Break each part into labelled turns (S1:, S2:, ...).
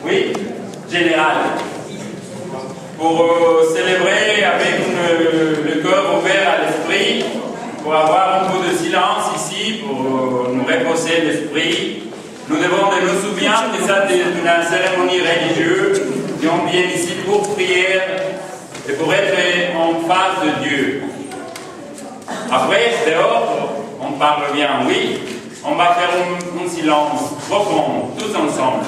S1: Oui, général. Pour célébrer avec le cœur ouvert à l'esprit, pour avoir un peu de silence ici, pour nous reposer l'esprit, nous devons de nous souvenir que ça d'une cérémonie religieuse, et on vient ici pour prier et pour être en face de Dieu. Après, dehors, on parle bien, oui, on va faire un silence profond, tous ensemble.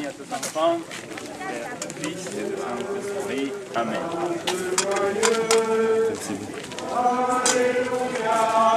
S1: À tous enfants, du Fils et du Saint-Esprit. Amen.
S2: Alléluia.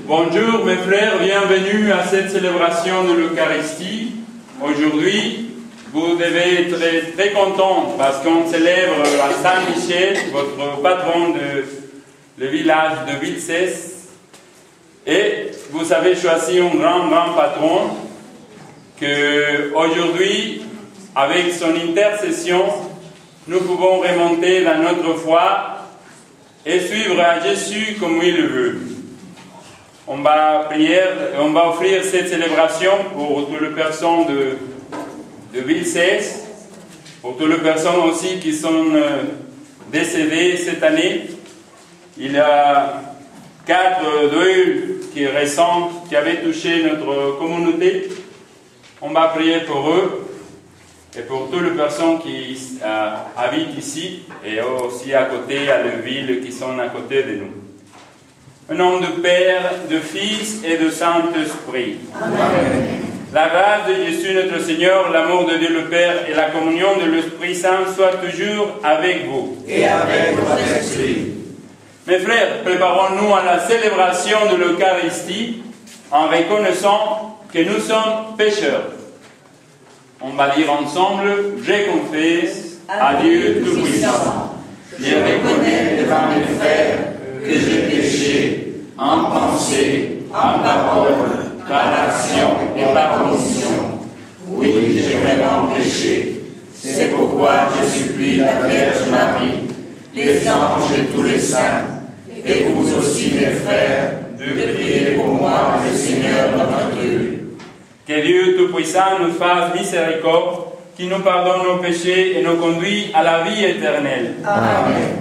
S1: Bonjour mes frères, bienvenue à cette célébration de l'Eucharistie. Aujourd'hui, vous devez être très contents parce qu'on célèbre à Saint-Michel, votre patron du village de Vilcès. Et vous avez choisi un grand patron que aujourd'hui, avec son intercession, nous pouvons remonter dans notre foi et suivre à Jésus comme il le veut. On va prier, on va offrir cette célébration pour toutes les personnes de Vilcès, pour toutes les personnes aussi qui sont décédées cette année. Il y a 4 deuils qui récents qui avaient touché notre communauté. On va prier pour eux et pour toutes les personnes qui habitent ici et aussi à côté, à la ville qui sont à côté de nous. Au nom du Père, du Fils et du Saint-Esprit. Amen. La grâce de Jésus notre Seigneur, l'amour de Dieu le Père et la communion de l'Esprit Saint soient toujours avec vous.
S2: Et avec votre esprit.
S1: Mes frères, préparons-nous à la célébration de l'Eucharistie en reconnaissant que nous sommes pécheurs. On va dire ensemble, je confesse à Dieu Tout-Puissant.
S2: Je reconnais devant mes frères que j'ai péché en pensée, en parole, par action et par omission. Oui, j'ai vraiment péché. C'est pourquoi je supplie la Vierge Marie, les anges et tous les saints, et vous aussi mes frères, de prier pour moi, le Seigneur notre Dieu.
S1: Que Dieu Tout-Puissant nous fasse miséricorde, qui nous pardonne nos péchés et nous conduit à la vie éternelle.
S2: Amen.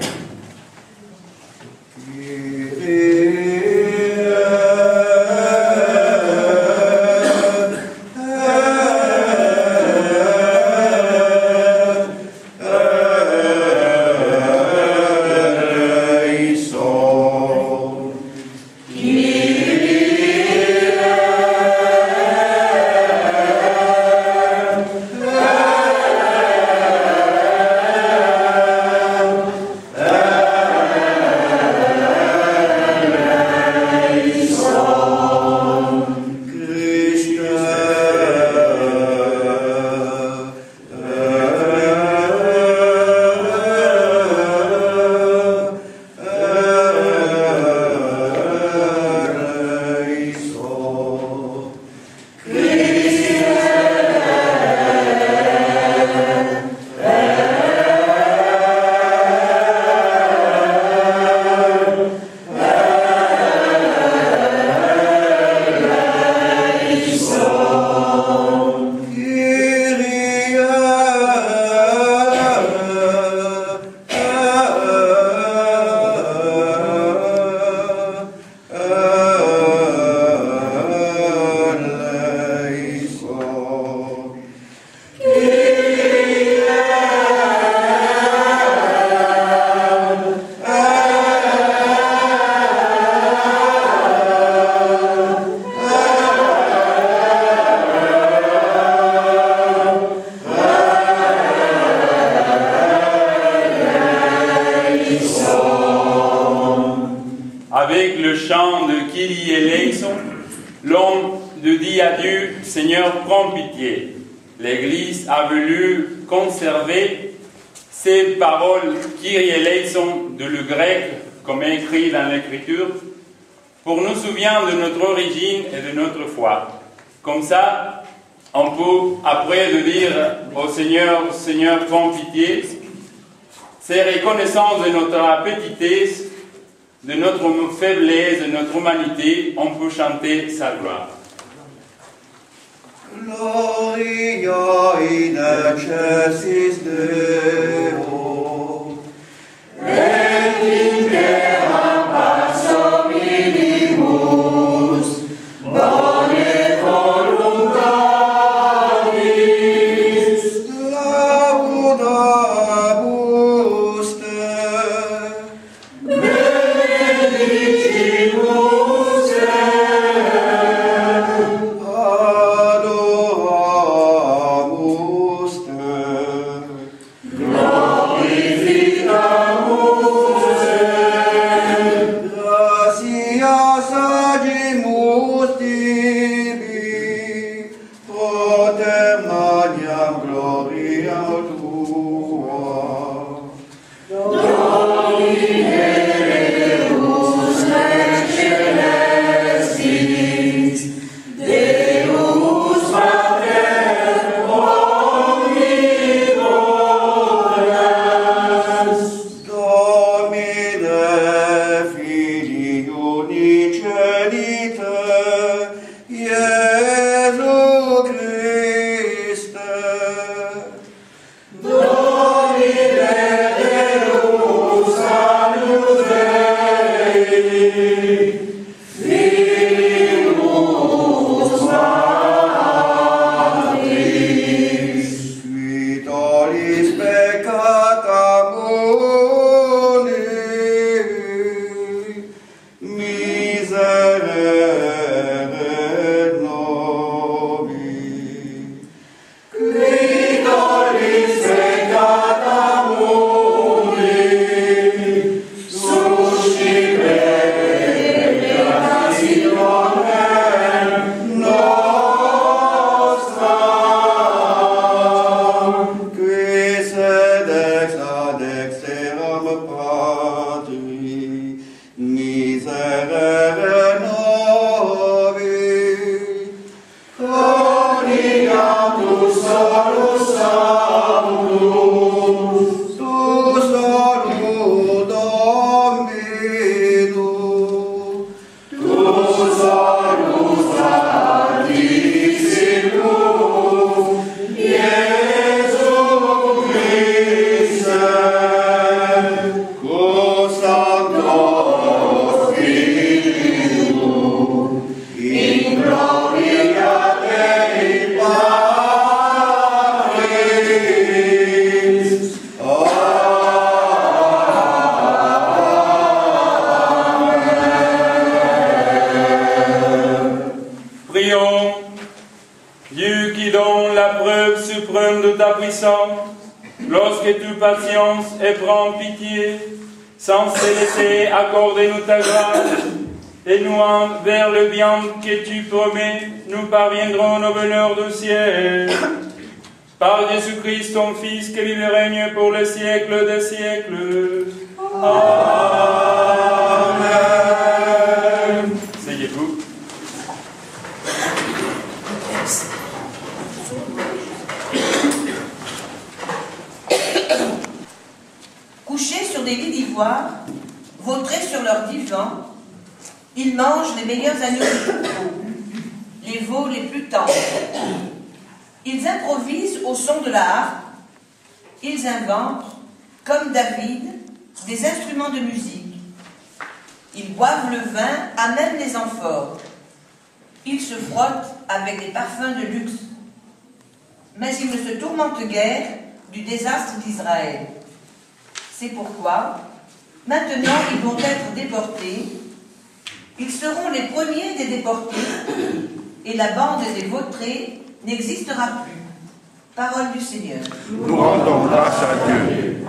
S1: Avec le chant de Kyrie eleison, l'homme de dit à Dieu, Seigneur, prends pitié. l'Église a voulu conserver ces paroles Kyrie eleison de le grec, comme écrit dans l'Écriture, pour nous souvenir de notre origine et de notre foi. Comme ça, on peut, après de dire au Seigneur, Seigneur, prends pitié, c'est reconnaissance de notre petitesse, de notre faiblesse, de notre humanité, on peut chanter sa gloire.
S3: Gloria in excelsis Deo, et in terra pax hominibus, bone voluntatis, laudamus te, benedicimus te, adoramus te, glorificamus te, gratias agimus tibi, proter magnam gloria tua. Domineus excelsis, Deus Pater omnipotent, Domine Filii unicenite, Iesu Christe, Domine Deus salus Dei, Filius Patris, qui tollis peccata mundi, miserere nobis. Qui tollis peccata mundi, suscipe peccationem nostra, qui sedex ad exteram Patri, miserere nobis, coniam tu solus sanctus, tu solus Dominus, tu solus Santissimus, Iesu Christe, co Sancto Spiritus, in gloria Dei Patris.
S1: Prions, Dieu qui donne la preuve suprême de ta puissance, lorsque tu patiences et prends pitié, sans se laisser accorder-nous ta grâce, et nous vers le bien que tu promets, nous parviendrons au bonheur du ciel. Par Jésus-Christ, ton Fils, qui vive et règne pour les siècles des siècles. Amen. Asseyez-vous.
S4: Couchés sur des lits d'ivoire, vautrés sur leurs divans, ils mangent les meilleurs agneaux du troupeau, les veaux les plus tendres. Ils improvisent au son de la harpe, ils inventent, comme David, des instruments de musique. Ils boivent le vin à même les amphores. Ils se frottent avec des parfums de luxe. Mais ils ne se tourmentent guère du désastre d'Israël. C'est pourquoi, maintenant, ils vont être déportés. Ils seront les premiers des déportés, et la bande des vautrés n'existera plus. Parole du Seigneur.
S2: Nous rendons grâce à Dieu.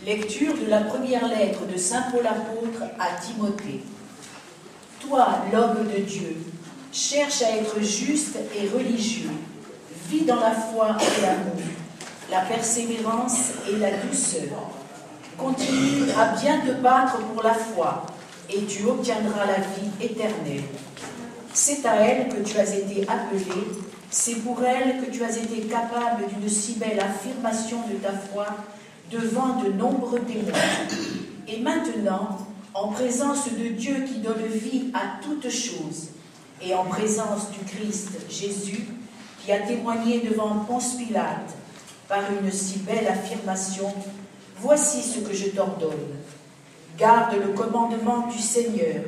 S5: Lecture de la première lettre de saint Paul apôtre à Timothée. Toi, l'homme de Dieu, cherche à être juste et religieux, vis dans la foi et l'amour, la persévérance et la douceur. Continue à bien te battre pour la foi, et tu obtiendras la vie éternelle. C'est à elle que tu as été appelé, c'est pour elle que tu as été capable d'une si belle affirmation de ta foi devant de nombreux témoins. Et maintenant, en présence de Dieu qui donne vie à toutes choses, et en présence du Christ Jésus, qui a témoigné devant Ponce Pilate par une si belle affirmation, voici ce que je t'ordonne. Garde le commandement du Seigneur,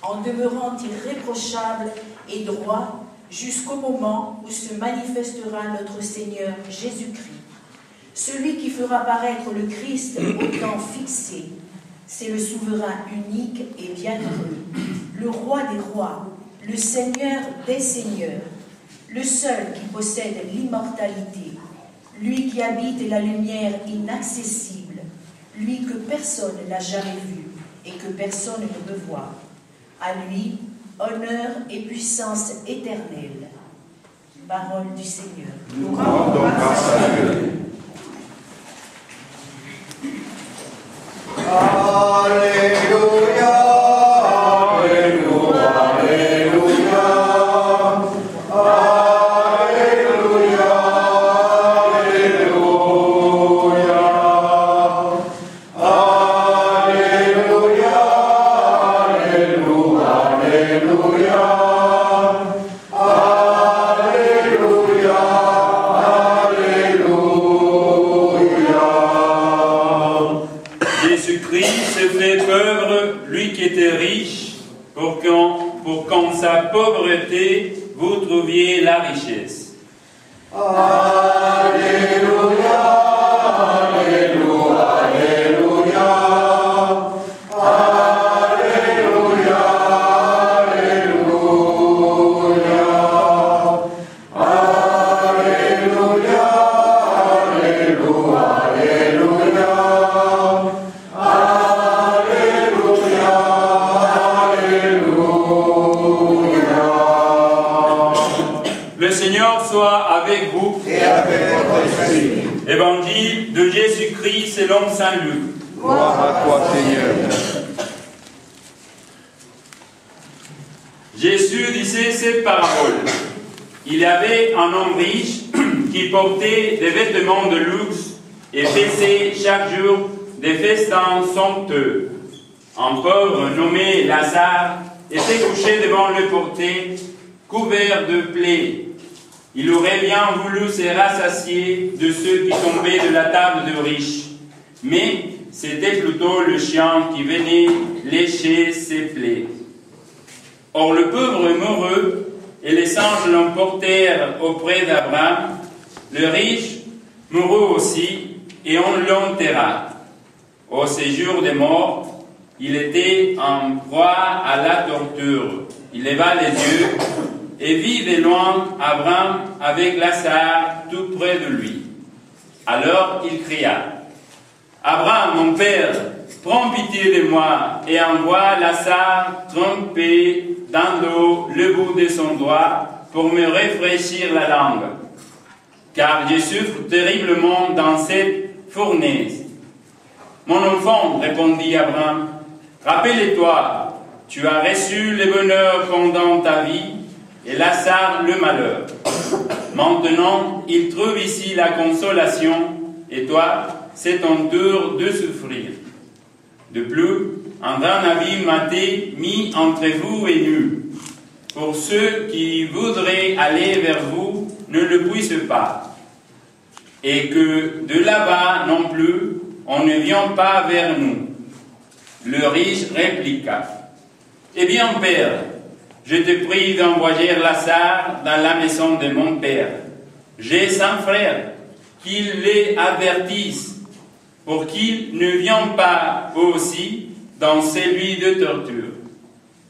S5: en demeurant irréprochable et droit jusqu'au moment où se manifestera notre Seigneur Jésus-Christ. Celui qui fera paraître le Christ au temps fixé, c'est le souverain unique et bienheureux, le roi des rois, le Seigneur des seigneurs, le seul qui possède l'immortalité, lui qui habite la lumière inaccessible, lui que personne n'a jamais vu et que personne ne peut voir. À lui, honneur et puissance éternelle. Parole du Seigneur.
S3: Nous rendons grâce à Dieu. Alléluia, Alléluia, Alléluia, Alléluia, Alléluia, Alléluia, Alléluia, Alléluia, Alléluia.
S1: pour qu'en sa pauvreté, vous trouviez la richesse.
S3: Alléluia, Alléluia, Alléluia, Alléluia, Alléluia, Alléluia,
S1: Le Seigneur soit avec vous.
S3: et avec votre esprit.
S1: Évangile de Jésus-Christ selon saint Luc.
S3: Gloire à toi, Seigneur.
S1: Jésus disait cette parabole. Il y avait un homme riche qui portait des vêtements de luxe et faisait chaque jour des festins somptueux. Un pauvre nommé Lazare était couché devant le portail, couvert de plaies. Il aurait bien voulu se rassasier de ceux qui tombaient de la table de riches, mais c'était plutôt le chien qui venait lécher ses plaies. Or le pauvre mourut, et les anges l'emportèrent auprès d'Abraham. Le riche mourut aussi, et on l'enterra. Au séjour des morts, il était en proie à la torture. Il leva les yeux et vit de loin Abraham avec Lazare tout près de lui. Alors il cria, « Abraham, mon père, prends pitié de moi et envoie Lazare trempé dans l'eau le bout de son doigt pour me rafraîchir la langue, car je souffre terriblement dans cette fournaise. » « Mon enfant, répondit Abraham, rappelle-toi, tu as reçu le bonheur pendant ta vie et Lazare le malheur. Maintenant, il trouve ici la consolation et toi, c'est ton tour de souffrir. De plus, un grand abîme a été mis entre vous et nous. Pour ceux qui voudraient aller vers vous, ne le puissent pas. Et que de là-bas non plus, on ne vient pas vers nous. Le riche répliqua, « Eh bien, père, je te prie d'envoyer Lazare dans la maison de mon père. J'ai 5 frères, qu'il les avertisse, pour qu'ils ne viennent pas aussi dans celui de torture. »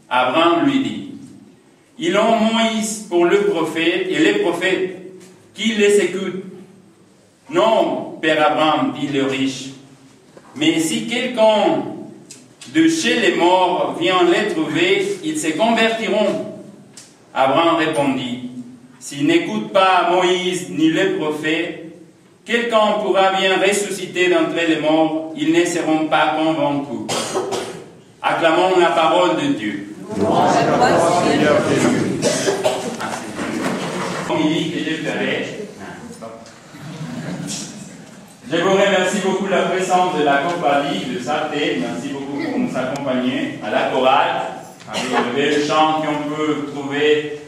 S1: Abraham lui dit, « Ils ont Moïse pour le prophète et les prophètes, qui les écoutent. » « Non, père Abraham, dit le riche, mais si quelqu'un de chez les morts vient les trouver, ils se convertiront. » Abraham répondit, « S'ils n'écoutent pas Moïse ni les prophètes, quelqu'un pourra bien ressusciter d'entre les morts, ils ne seront pas convaincus. » Acclamons la parole de Dieu.
S3: Gloire à toi, Seigneur Jésus.
S1: Homilie que je ferai. Je vous remercie beaucoup de la présence de la compagnie de Sarté. Merci beaucoup pour nous accompagner à la chorale, avec le bel chant qu'on peut trouver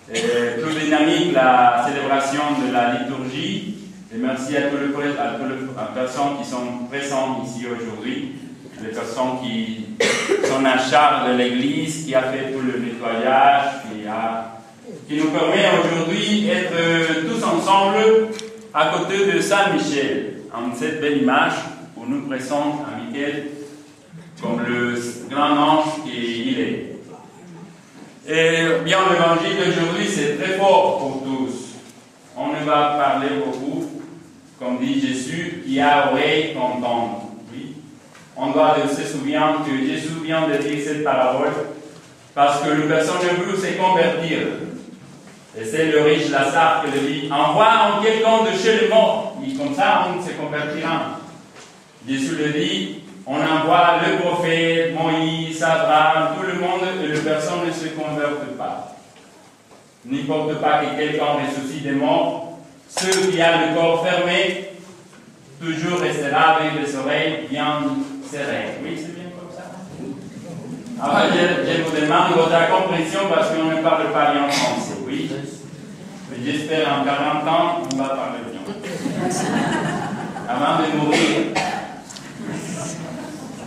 S1: plus dynamique, la célébration de la liturgie. Et merci à toutes les personnes qui sont présentes ici aujourd'hui, les personnes qui sont en charge de l'église, qui a fait tout le nettoyage, qui nous permet aujourd'hui d'être tous ensemble à côté de Saint-Michel, en cette belle image où nous présente à Michel comme le grand ange qu'il est. Et bien, l'évangile d'aujourd'hui, c'est très fort pour tous. On ne va parler beaucoup, comme dit Jésus, qui a oreille qu'entendre. Oui. On doit se souvenir que Jésus vient de dire cette parabole parce que le personne ne veut se convertir. Et c'est le riche Lazare qui le dit, envoie quelqu'un de chez les morts. Et comme ça, on se convertira. Jésus le dit, on envoie le prophète, Moïse, Abraham, tout le monde, et les personnes ne se convertent pas. N'importe pas que quelqu'un ressuscite des morts, celui qui a le corps fermé, toujours restera avec les oreilles bien serrées. Oui, c'est bien comme ça. Alors, je vous demande votre compréhension parce qu'on ne parle pas bien français. Oui. Mais j'espère en 40 ans, on va parler bien. Avant de mourir.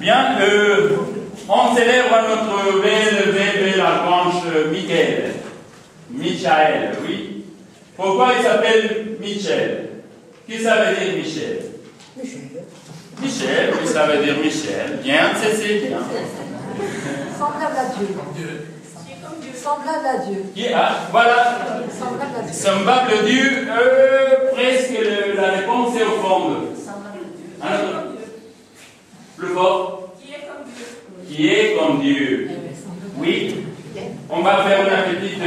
S1: Bien, On célèbre notre bel archange Michael, oui. Pourquoi il s'appelle Michel? Qu'est-ce que ça veut dire Michel? Michel, oui, ça veut dire Michel. Bien, c'est bien.
S6: Semblable à Dieu. Semblable à Dieu.
S1: Voilà.
S6: Semblable à Dieu.
S1: Semblable à Dieu, presque la réponse est au fond. Alors, plus fort. Qui est comme Dieu. Oui. On va faire une petite.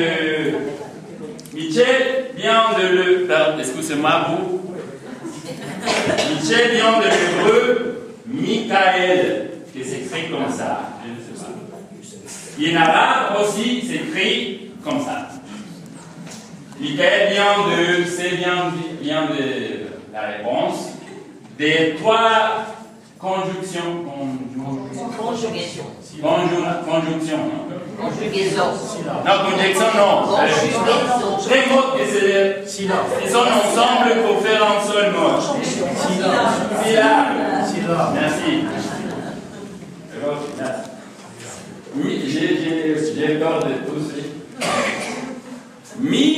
S1: Michel vient de le. Excusez-moi, vous. Michel vient de l'hébreu Michael, qui s'écrit comme ça. Je ne sais pas. Et en arabe aussi, s'écrit comme ça. Michael vient de la réponse des trois conjunctions.
S4: Conjugaison.
S1: Conjonction.
S4: Conjugaison.
S1: Non, conjonction, non.
S4: Conjugaison.
S1: Très mot que c'est silence. Ils sont ensemble pour faire un seul mot. Silence. Merci. Oui, j'ai peur de tous. Mi,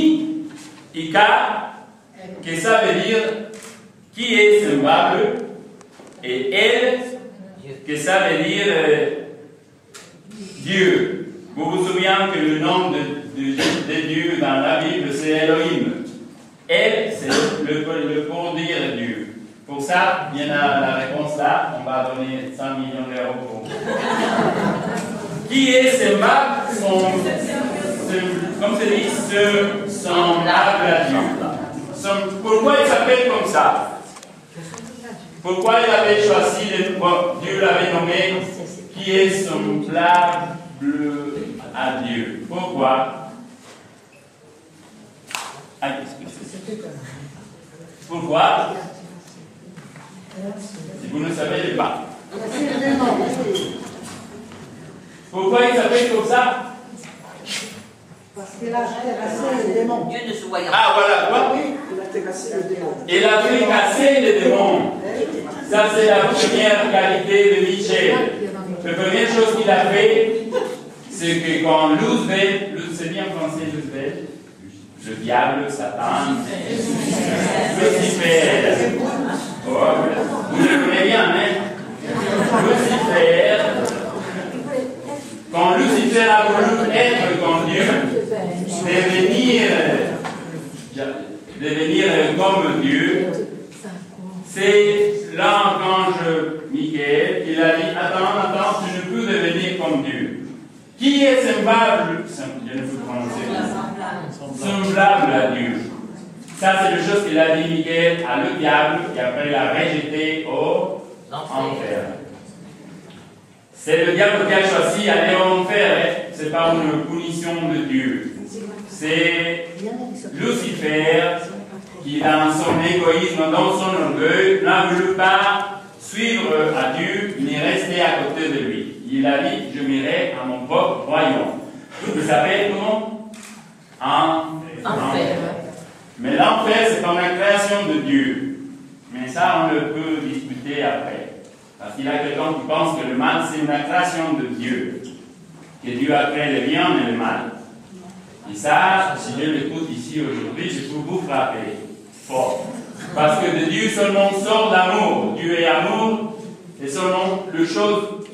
S1: Ika, que ça veut dire qui est semblable, et elle, que ça veut dire Dieu. Vous vous souvenez que le nom de Dieu dans la Bible, c'est Elohim. Elle, c'est le pour dire Dieu. Pour ça, il y en a la réponse là, on va donner 100 millions d'euros pour. Qui est semblable, comme c'est dit, semblable à Dieu. Pourquoi il s'appelle comme ça? Pourquoi il avait choisi, Dieu l'avait nommé, qui est semblable à Dieu? Pourquoi? Pourquoi? Si vous ne savez pas. Pourquoi il s'appelle comme ça?
S6: Parce qu'il a terrassé les démons.
S4: Dieu ne se voyant.
S1: Ah, voilà, quoi?
S6: Oui, il a terrassé les démons.
S1: Il a fait casser les démons. Ça, c'est la première qualité de Michel. La première chose qu'il a fait, c'est que quand Lucifer, c'est bien français Lucifer, le diable, Satan, Lucifer, oh, vous le connaissez bien, hein? Lucifer, quand Lucifer a voulu être comme Dieu, devenir comme Dieu, c'est l'archange Michael qui a dit attends, tu ne peux devenir comme Dieu. Qui est semblable, je ne peux prononcer, semblable à Dieu? Ça, c'est la chose qu'il a dit Michael à le diable et après il a rejeté au enfer. C'est le diable qui a choisi d'aller en enfer, hein? C'est pas une punition de Dieu. C'est Lucifer qui, dans son égoïsme, dans son orgueil, n'a voulu pas suivre à Dieu ni rester à côté de lui. Il a dit, je m'irai à mon propre royaume. Vous savez comment? Enfer. Mais l'enfer, c'est comme la création de Dieu. Mais ça, on le peut discuter après. Parce qu'il y a quelqu'un qui pense que le mal, c'est une création de Dieu. Que Dieu a créé le bien et le mal. Et ça, si je l'écoute ici aujourd'hui, je peux vous frapper fort. Parce que de Dieu seulement sort l'amour. Dieu est amour, et seulement le chose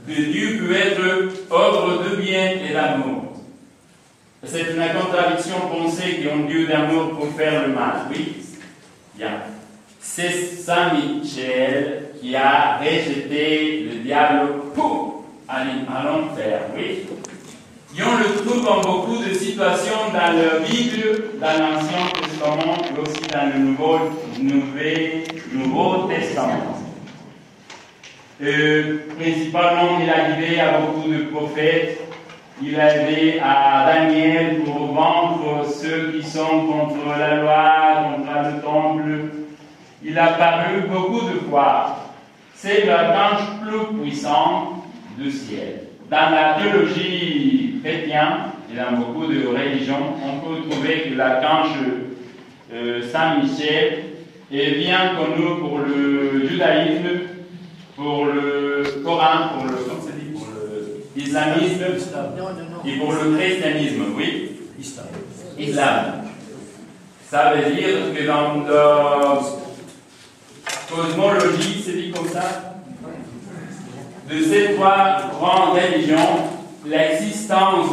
S1: de Dieu peut être œuvre de bien et d'amour. C'est une contradiction penser qu'un Dieu d'amour pour faire le mal. Oui? Bien. C'est Saint Michel qui a rejeté le diable à l'enfer. Oui? Et on le trouve dans beaucoup de situations dans la Bible, dans l'Ancien Testament et aussi dans le Nouveau Testament. Principalement, il a aidé à beaucoup de prophètes. Il a aidé à Daniel pour vaincre ceux qui sont contre la loi, contre le temple. Il a paru beaucoup de fois. C'est l'archange plus puissant du ciel. Dans la théologie chrétienne et dans beaucoup de religions, on peut trouver que l'archange Saint Michel est bien connu pour le judaïsme, pour le Coran, pour islamisme et pour le christianisme, oui. Islam. Ça veut dire que dans la cosmologie, c'est dit comme ça, de ces trois grandes religions, l'existence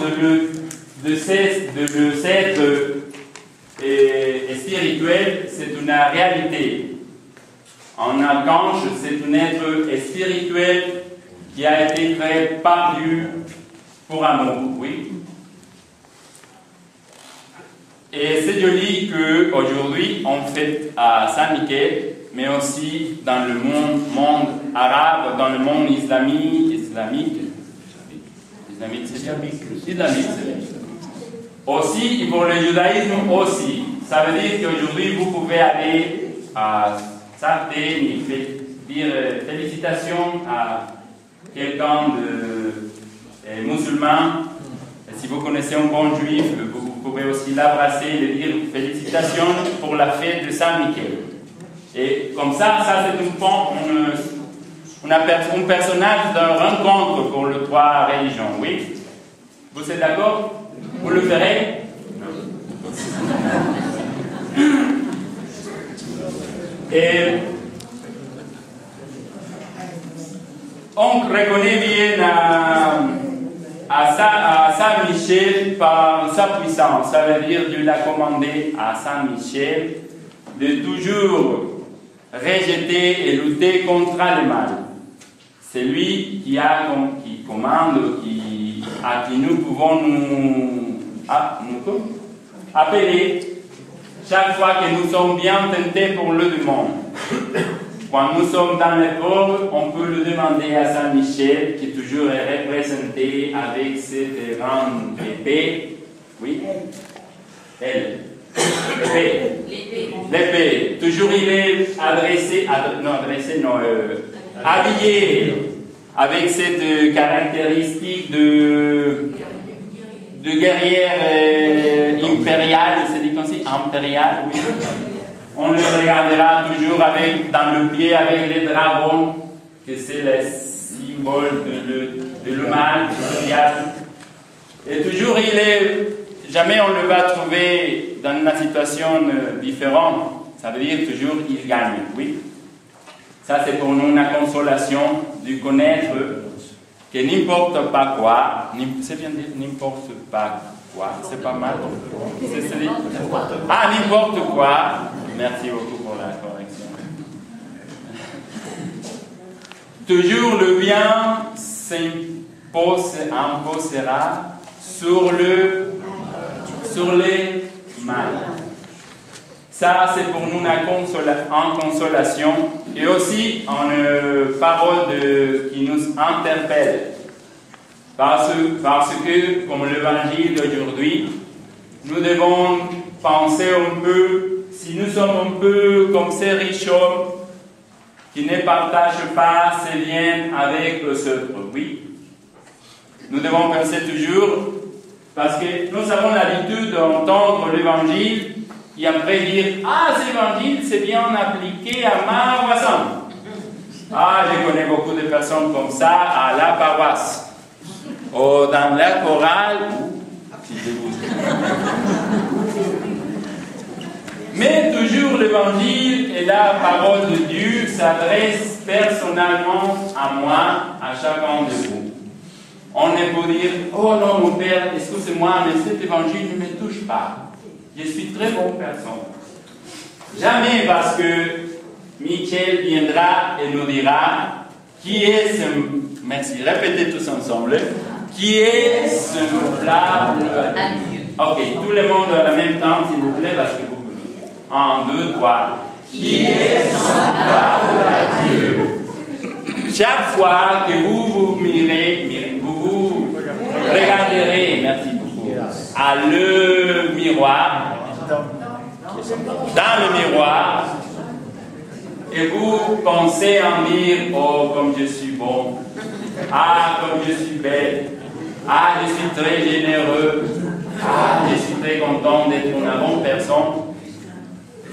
S1: de cet spirituel, c'est une réalité. Un archange, c'est un être spirituel qui a été créé par Dieu pour amour, oui. Et c'est joli qu'aujourd'hui, on fête à Saint-Michel, mais aussi dans le monde arabe, dans le monde islamique, aussi, pour le judaïsme aussi. Ça veut dire qu'aujourd'hui, vous pouvez aller à Sartène et dire félicitations à quelqu'un de musulman. Et si vous connaissez un bon juif, vous pouvez aussi l'embrasser et lui dire félicitations pour la fête de Saint-Michel. Et comme ça c'est un personnage d'un rencontre pour les trois religions, oui? Vous êtes d'accord? Vous le ferez? Et on reconnaît bien à Saint-Michel par sa puissance. Ça veut dire Dieu l'a commandé à Saint-Michel de toujours rejeter et lutter contre le mal. C'est lui qui commande, à qui nous pouvons nous appeler chaque fois que nous sommes bien tentés pour le demande. Quand nous sommes dans les pauvres, on peut le demander à Saint-Michel, qui toujours est représenté avec cette grande épée. Oui? Elle. L'épée. Toujours il est habillé avec cette caractéristique de guerrière impériale, c'est dit comme ça, impériale, oui. On le regardera toujours dans le pied avec les dragons, que c'est le symbole de le mal, du diable. Et toujours jamais on le va trouver dans une situation différente. Ça veut dire toujours il gagne, oui. Ça c'est pour nous une consolation de connaître que n'importe pas quoi, c'est bien dit, n'importe pas quoi, c'est pas mal. N'importe quoi. Merci beaucoup pour la correction. Toujours le bien s'imposera sur les mal. Ça, c'est pour nous une consolation et aussi une parole qui nous interpelle. Parce que, comme l'évangile d'aujourd'hui, nous devons penser un peu, si nous sommes un peu comme ces riches hommes qui ne partagent pas ces liens avec les autres. Oui. Nous devons penser toujours, parce que nous avons l'habitude d'entendre l'évangile et après dire « Ah, cet évangile, c'est bien appliqué à ma voisin. » Ah, je connais beaucoup de personnes comme ça à la paroisse. Ou dans la chorale. Mais toujours l'évangile et la parole de Dieu s'adressent personnellement à moi, à chacun de vous. On ne peut dire « Oh non, mon Père, excusez-moi, mais cet évangile ne me touche pas. Je suis très bonne personne. » Jamais, parce que Michel viendra et nous dira qui est ce... Merci, répétez tous ensemble. Qui est semblable à Dieu. Ok, tout le monde en même temps, s'il vous plaît, parce que vous... 1, 2, 3. Qui est semblable à Dieu. Chaque fois que vous vous regarderez, merci beaucoup, à le miroir, dans le miroir, et vous pensez en dire, oh, comme je suis bon, ah, comme je suis belle, ah, je suis très généreux, ah, je suis très content d'être une bonne personne.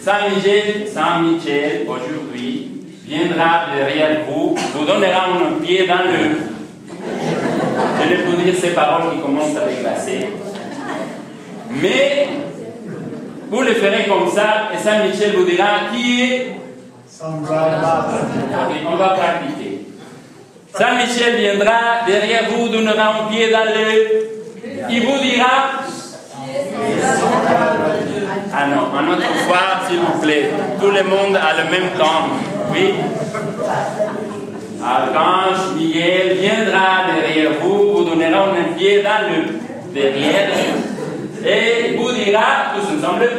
S1: Saint-Michel, aujourd'hui, viendra derrière vous, vous donnera un pied dans le... Je vais vous dire ces paroles qui commencent avec la C. Mais vous le ferez comme ça, et Saint Michel vous dira qui est. On va pratiquer. Saint Michel viendra derrière vous, donnera un pied dans le. Il vous dira. Ah non, un autre fois, s'il vous plaît. Tout le monde a le même temps. Oui. Archange Miguel viendra derrière vous, vous donnera un pied dans le derrière et vous dira tous ensemble.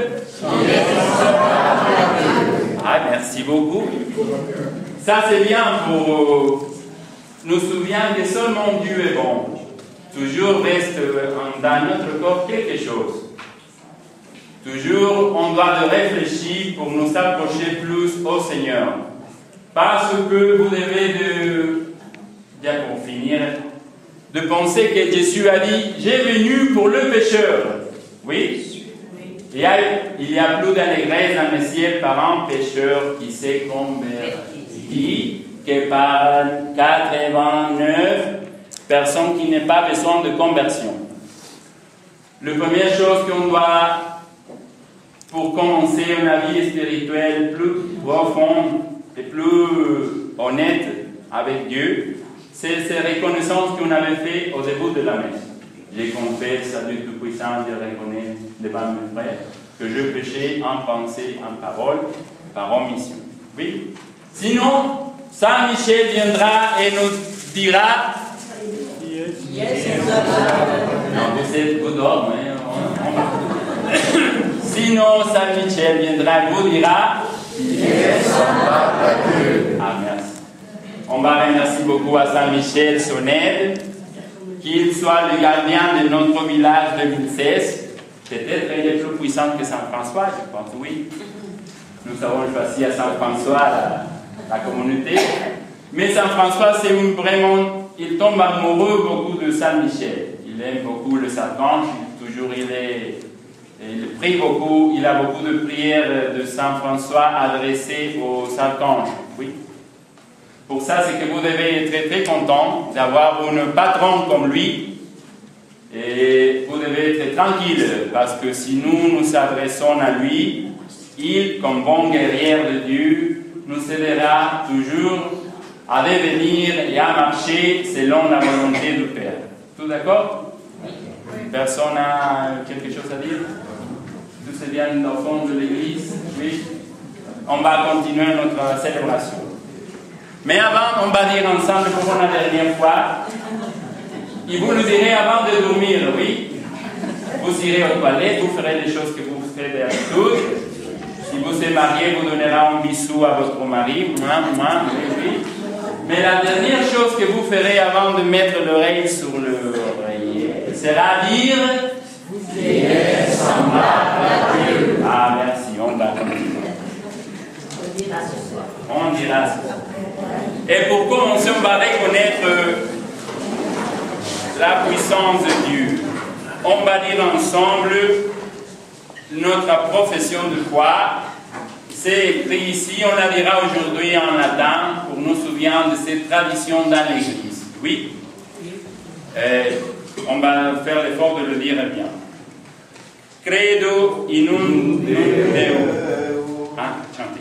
S1: Ah, merci beaucoup. Ça c'est bien pour nous souvenir que seulement Dieu est bon. Toujours reste dans notre corps quelque chose. Toujours on doit réfléchir pour nous approcher plus au Seigneur. Parce que vous devez, bien pour finir, de penser que Jésus a dit, j'ai venu pour le pécheur. Oui. Il y a plus d'allégresse dans le ciel par un pécheur qui s'est converti que par 89 personnes qui n'ont pas besoin de conversion. La première chose qu'on doit, pour commencer une vie spirituelle plus profonde, et plus honnête avec Dieu, c'est cette reconnaissance qu'on avait fait au début de la messe. J'ai confessé à Dieu Tout-Puissant, je reconnais devant mes frères que je péchais en pensée, en parole, par omission. Oui. Sinon, Saint Michel viendra et nous dira. Non, vous dormez. Sinon, Saint Michel viendra et vous dira. Ah, merci. On va remercier beaucoup à Saint Michel son aide, qu'il soit le gardien de notre village 2016. Peut-être il est plus puissant que Saint François, je pense, oui. Nous avons choisi à Saint François la communauté. Mais Saint François, c'est vraiment, il tombe amoureux beaucoup de Saint Michel. Il aime beaucoup le Saint-Ange, il prie beaucoup, il a beaucoup de prières de Saint François adressées aux archanges. Oui. Pour ça, c'est que vous devez être très, très content d'avoir un patron comme lui. Et vous devez être tranquille, parce que si nous nous adressons à lui, il, comme bon guerrier de Dieu, nous aidera toujours à devenir et à marcher selon la volonté du Père. Tout d'accord? Personne n'a quelque chose à dire? Tout c'est bien au fond de l'église? Oui. On va continuer notre célébration. Mais avant, on va dire ensemble pour la dernière fois. Et vous nous direz avant de dormir, oui. Vous irez aux toilettes, vous ferez les choses que vous faites d'habitude. Si vous êtes marié, vous donnerez un bisou à votre mari. Oui. Mais la dernière chose que vous ferez avant de mettre l'oreille sur l'oreiller sera dire. Ah, merci, on va continuer. On dira ce soir. Et pour commencer, on va reconnaître la puissance de Dieu. On va dire ensemble notre profession de foi. C'est écrit ici, on la dira aujourd'hui en latin pour nous souvenir de cette tradition dans l'Église. Oui. On va faire l'effort de le dire bien. Credo in un Deo. Ah, chantez.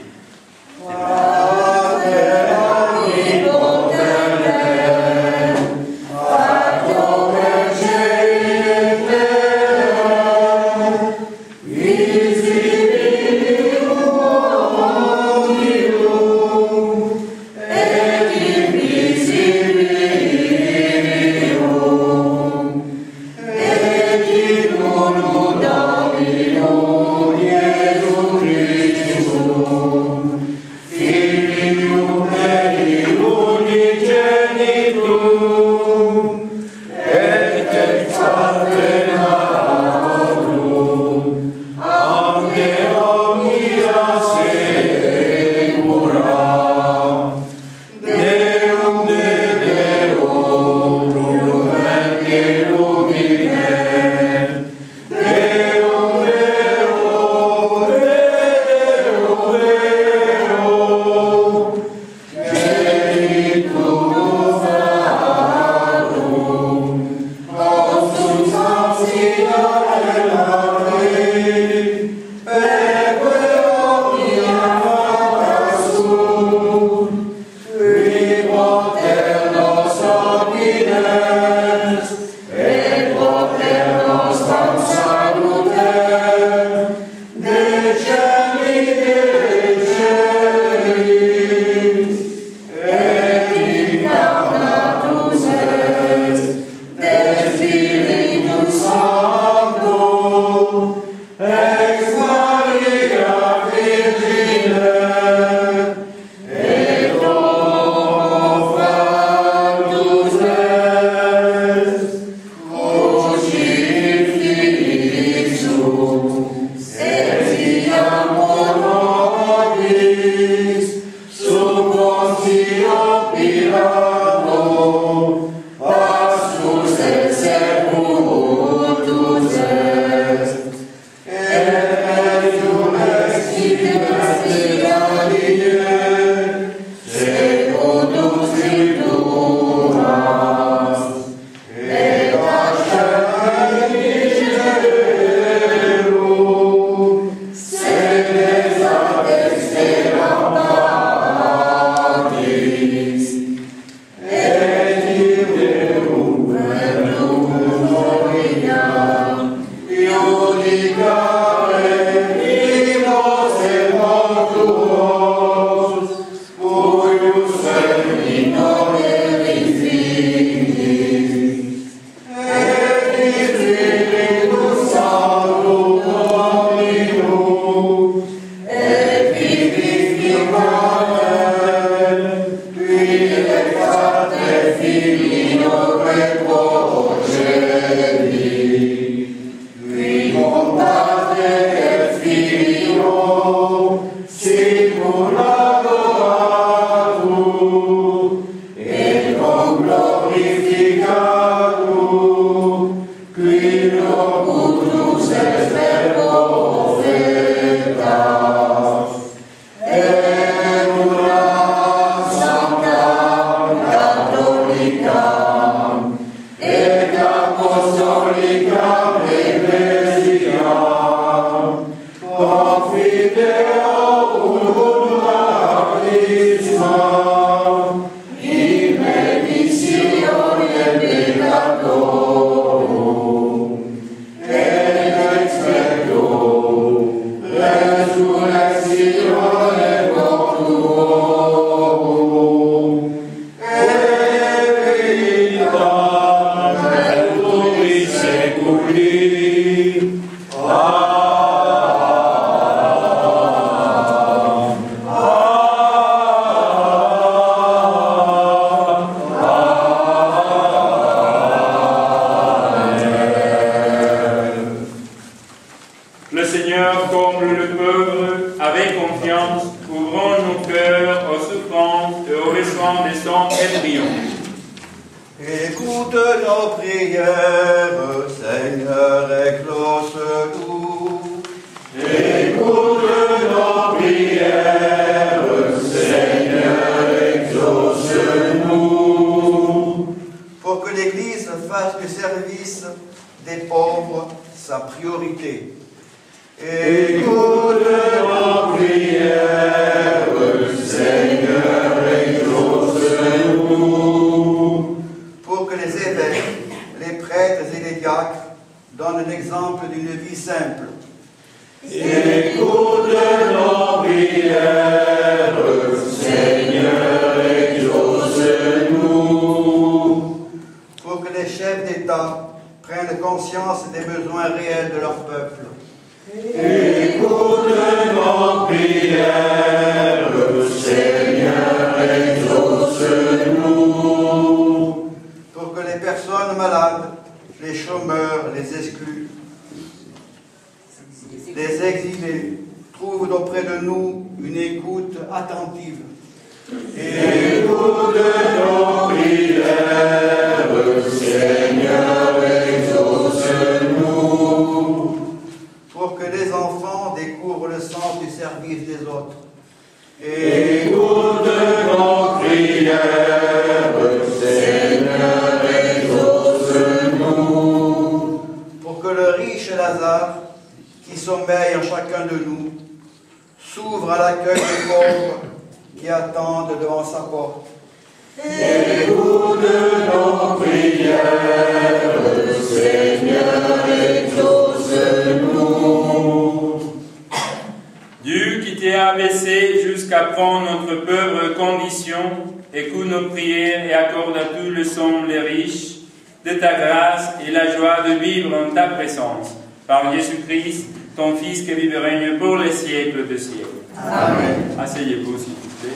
S1: Par Jésus-Christ, ton Fils qui vive et règne pour les siècles de siècles. Amen. Asseyez-vous, s'il vous plaît.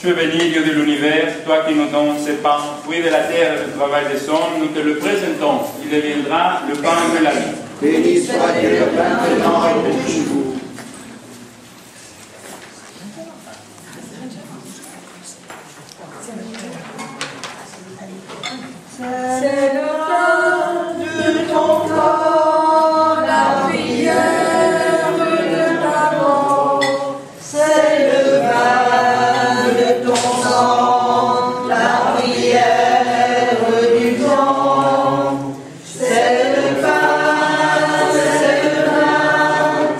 S1: Tu es béni, Dieu de l'univers, toi qui nous donnes ce pain, fruit de la terre et du travail des hommes, nous te le présentons. Il deviendra le pain de la vie.
S2: Béni soit Dieu maintenant et pour toujours.
S6: C'est le pain de ton corps, la prière de ta mort. C'est le vin de ton sang, la prière du temps. C'est le pain, c'est le vin,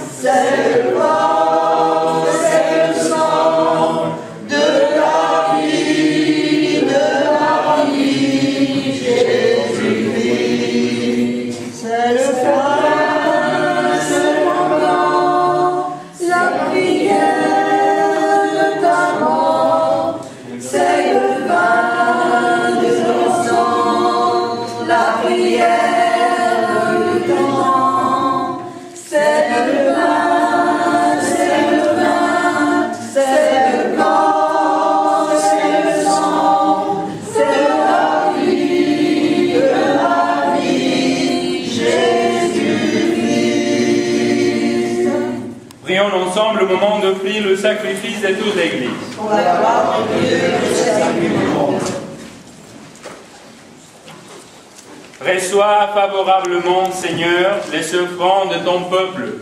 S1: Prions ensemble au moment d'offrir le sacrifice de toute l'Église.
S4: Pour la gloire de Dieu et le salut du monde.
S1: Reçois favorablement, Seigneur, les offrandes de ton peuple,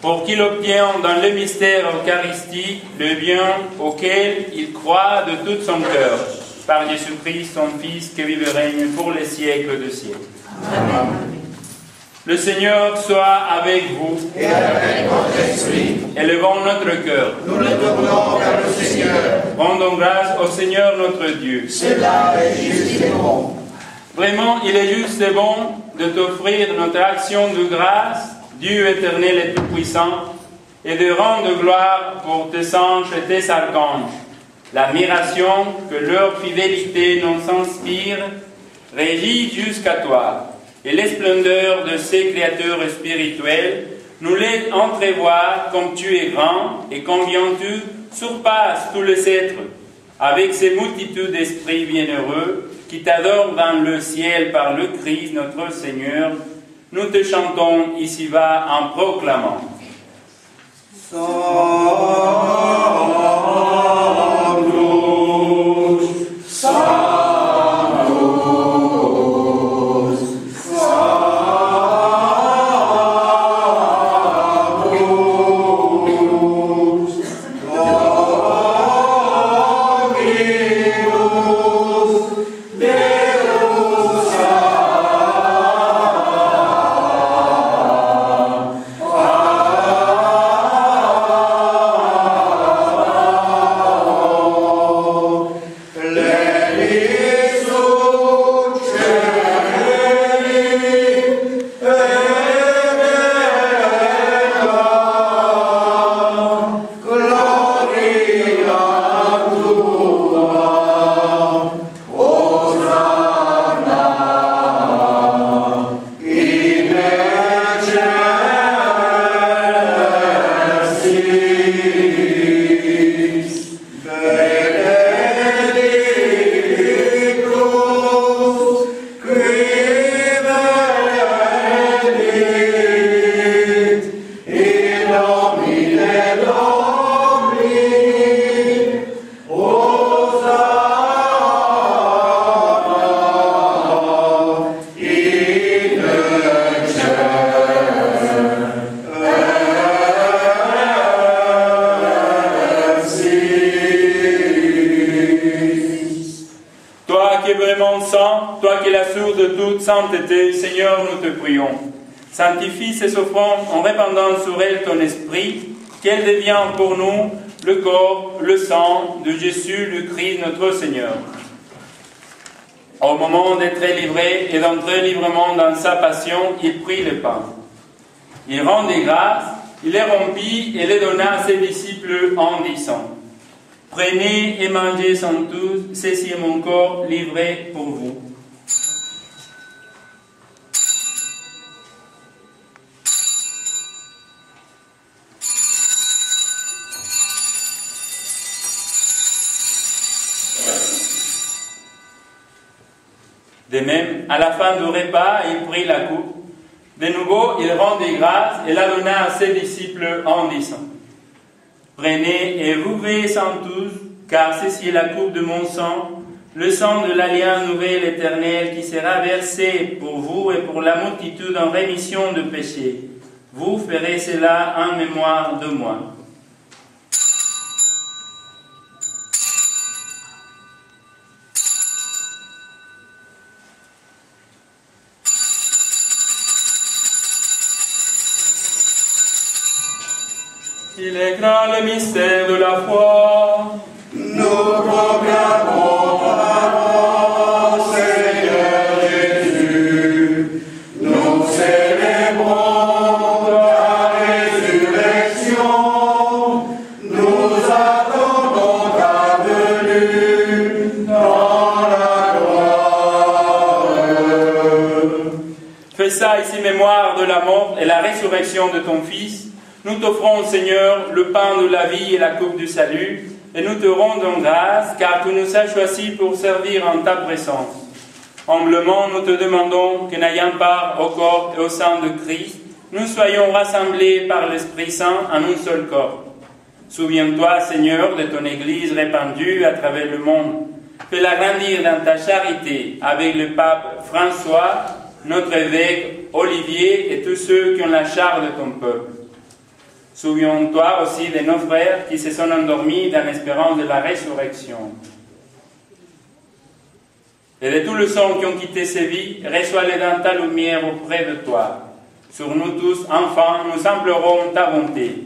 S1: pour qu'il obtienne dans le mystère eucharistique le bien auquel il croit de tout son cœur, par Jésus-Christ, son Fils, qui vive et règne pour les siècles de siècles.
S4: Amen.
S1: Le Seigneur soit avec vous.
S2: Et avec votre esprit,
S1: Élevons notre cœur.
S2: nous le tournons vers le Seigneur.
S1: Rendons grâce au Seigneur notre Dieu.
S2: Cela est juste et bon.
S1: Vraiment, il est juste et bon de t'offrir notre action de grâce, Dieu éternel et tout-puissant, et de rendre gloire pour tes anges et tes archanges. L'admiration que leur fidélité nous inspire régit jusqu'à toi, et les splendeurs de ces créatures spirituelles nous les entrevoient comme tu es grand et combien tu surpasses tous les êtres, avec ces multitudes d'esprits bienheureux qui t'adorent dans le ciel par le Christ notre Seigneur. Nous te chantons ici-bas en proclamant. Sainteté, Seigneur, nous te prions. Sanctifie ces offrandes en répandant sur elles ton esprit, qu'elles deviennent pour nous le corps, le sang de Jésus, le Christ, notre Seigneur. Au moment d'être livré et d'entrer librement dans sa passion, il prit le pain. Il rendit grâce, il les rompit et les donna à ses disciples en disant : Prenez et mangez sans tous, ceci est mon corps livré pour vous. De même, à la fin du repas, il prit la coupe. De nouveau, il rendit grâce et la donna à ses disciples en disant : Prenez et buvez-en tous, car ceci est la coupe de mon sang, le sang de l'alliance nouvelle éternelle qui sera versé pour vous et pour la multitude en rémission de péchés. Vous ferez cela en mémoire de moi. Il est grand le mystère de la foi.
S2: Nous proclamons ta mort, Seigneur Jésus. Nous célébrons ta résurrection. Nous attendons ta venue dans la gloire.
S1: Fais ça ici mémoire de la mort et la résurrection de ton Fils. Nous t'offrons, Seigneur, le pain de la vie et la coupe du salut, et nous te rendons grâce, car tu nous as choisis pour servir en ta présence. Humblement, nous te demandons que n'ayant part au corps et au sang de Christ, nous soyons rassemblés par l'Esprit Saint en un seul corps. Souviens-toi, Seigneur, de ton Église répandue à travers le monde. Fais-la grandir dans ta charité avec le pape François, notre évêque Olivier et tous ceux qui ont la charge de ton peuple. Souviens-toi aussi de nos frères qui se sont endormis dans l'espérance de la résurrection. Et de tous les hommes qui ont quitté ces vies, reçois-les dans ta lumière auprès de toi. Sur nous tous, enfants, nous implorons ta bonté.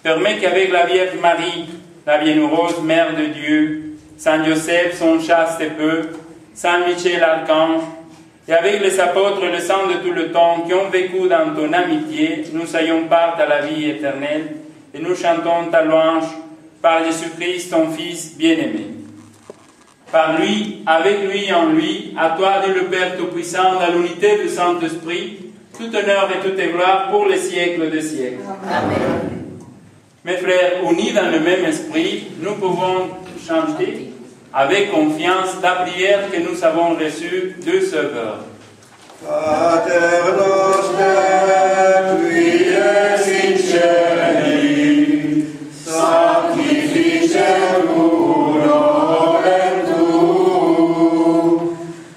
S1: Permets qu'avec la Vierge Marie, la bienheureuse Mère de Dieu, Saint Joseph, son chaste époux, Saint Michel l'Archange, et avec les apôtres et les saints de tout le temps qui ont vécu dans ton amitié, nous ayons part à la vie éternelle, et nous chantons ta louange par Jésus-Christ, ton Fils bien-aimé. Par lui, avec lui, en lui, à toi, Dieu le Père Tout-Puissant, dans l'unité du Saint-Esprit, tout honneur et toute gloire pour les siècles des siècles.
S5: Amen.
S1: Mes frères, unis dans le même esprit, nous pouvons chanter avec confiance la prière que nous avons reçue du Sauveur.
S3: Pater noster, qui es in cieli, sanctificetur nomen tuum,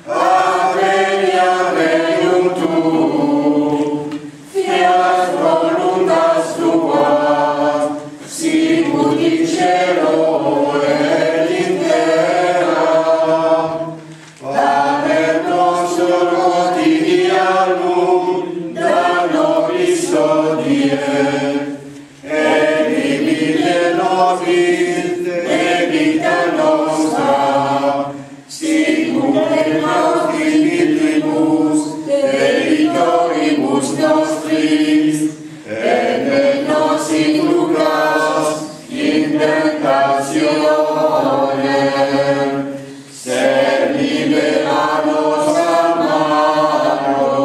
S3: adveniat regnum tuum, fiat voluntas tua, sicut in cielo et in terra. Pater nostro quotidianum da nobis hodie, et dimitte nobis debita nostra, sicut et nos dimittibus debitoribus nostris, et ne nos inducas in tentationem, sed libera nos a malo.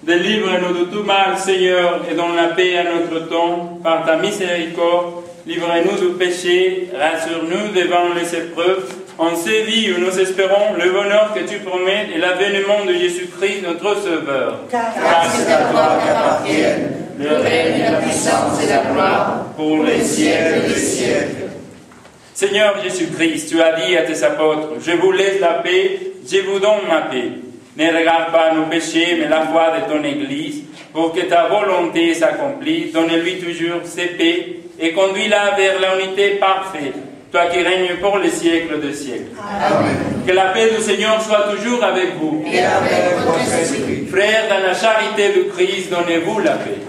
S1: Délivre-nous de tout mal, Seigneur, et donne la paix à notre temps. Par ta miséricorde, livre-nous du péché, rassure-nous devant les épreuves. En ces vies où nous espérons le bonheur que tu promets et l'avènement de Jésus-Christ, notre Sauveur.
S6: Car
S2: c'est à toi qu'appartiennent le règne, la puissance et la gloire pour les siècles des siècles.
S1: Seigneur Jésus-Christ, tu as dit à tes apôtres, je vous laisse la paix, je vous donne ma paix. Ne regarde pas nos péchés, mais la foi de ton Église, pour que ta volonté s'accomplisse. Donne-lui toujours ses paix et conduis-la vers la unité parfaite, toi qui règnes pour les siècles des siècles.
S2: Amen.
S1: Que la paix du Seigneur soit toujours avec vous.
S2: Et avec votre esprit.
S1: Frères, dans la charité du Christ, donnez-vous la paix.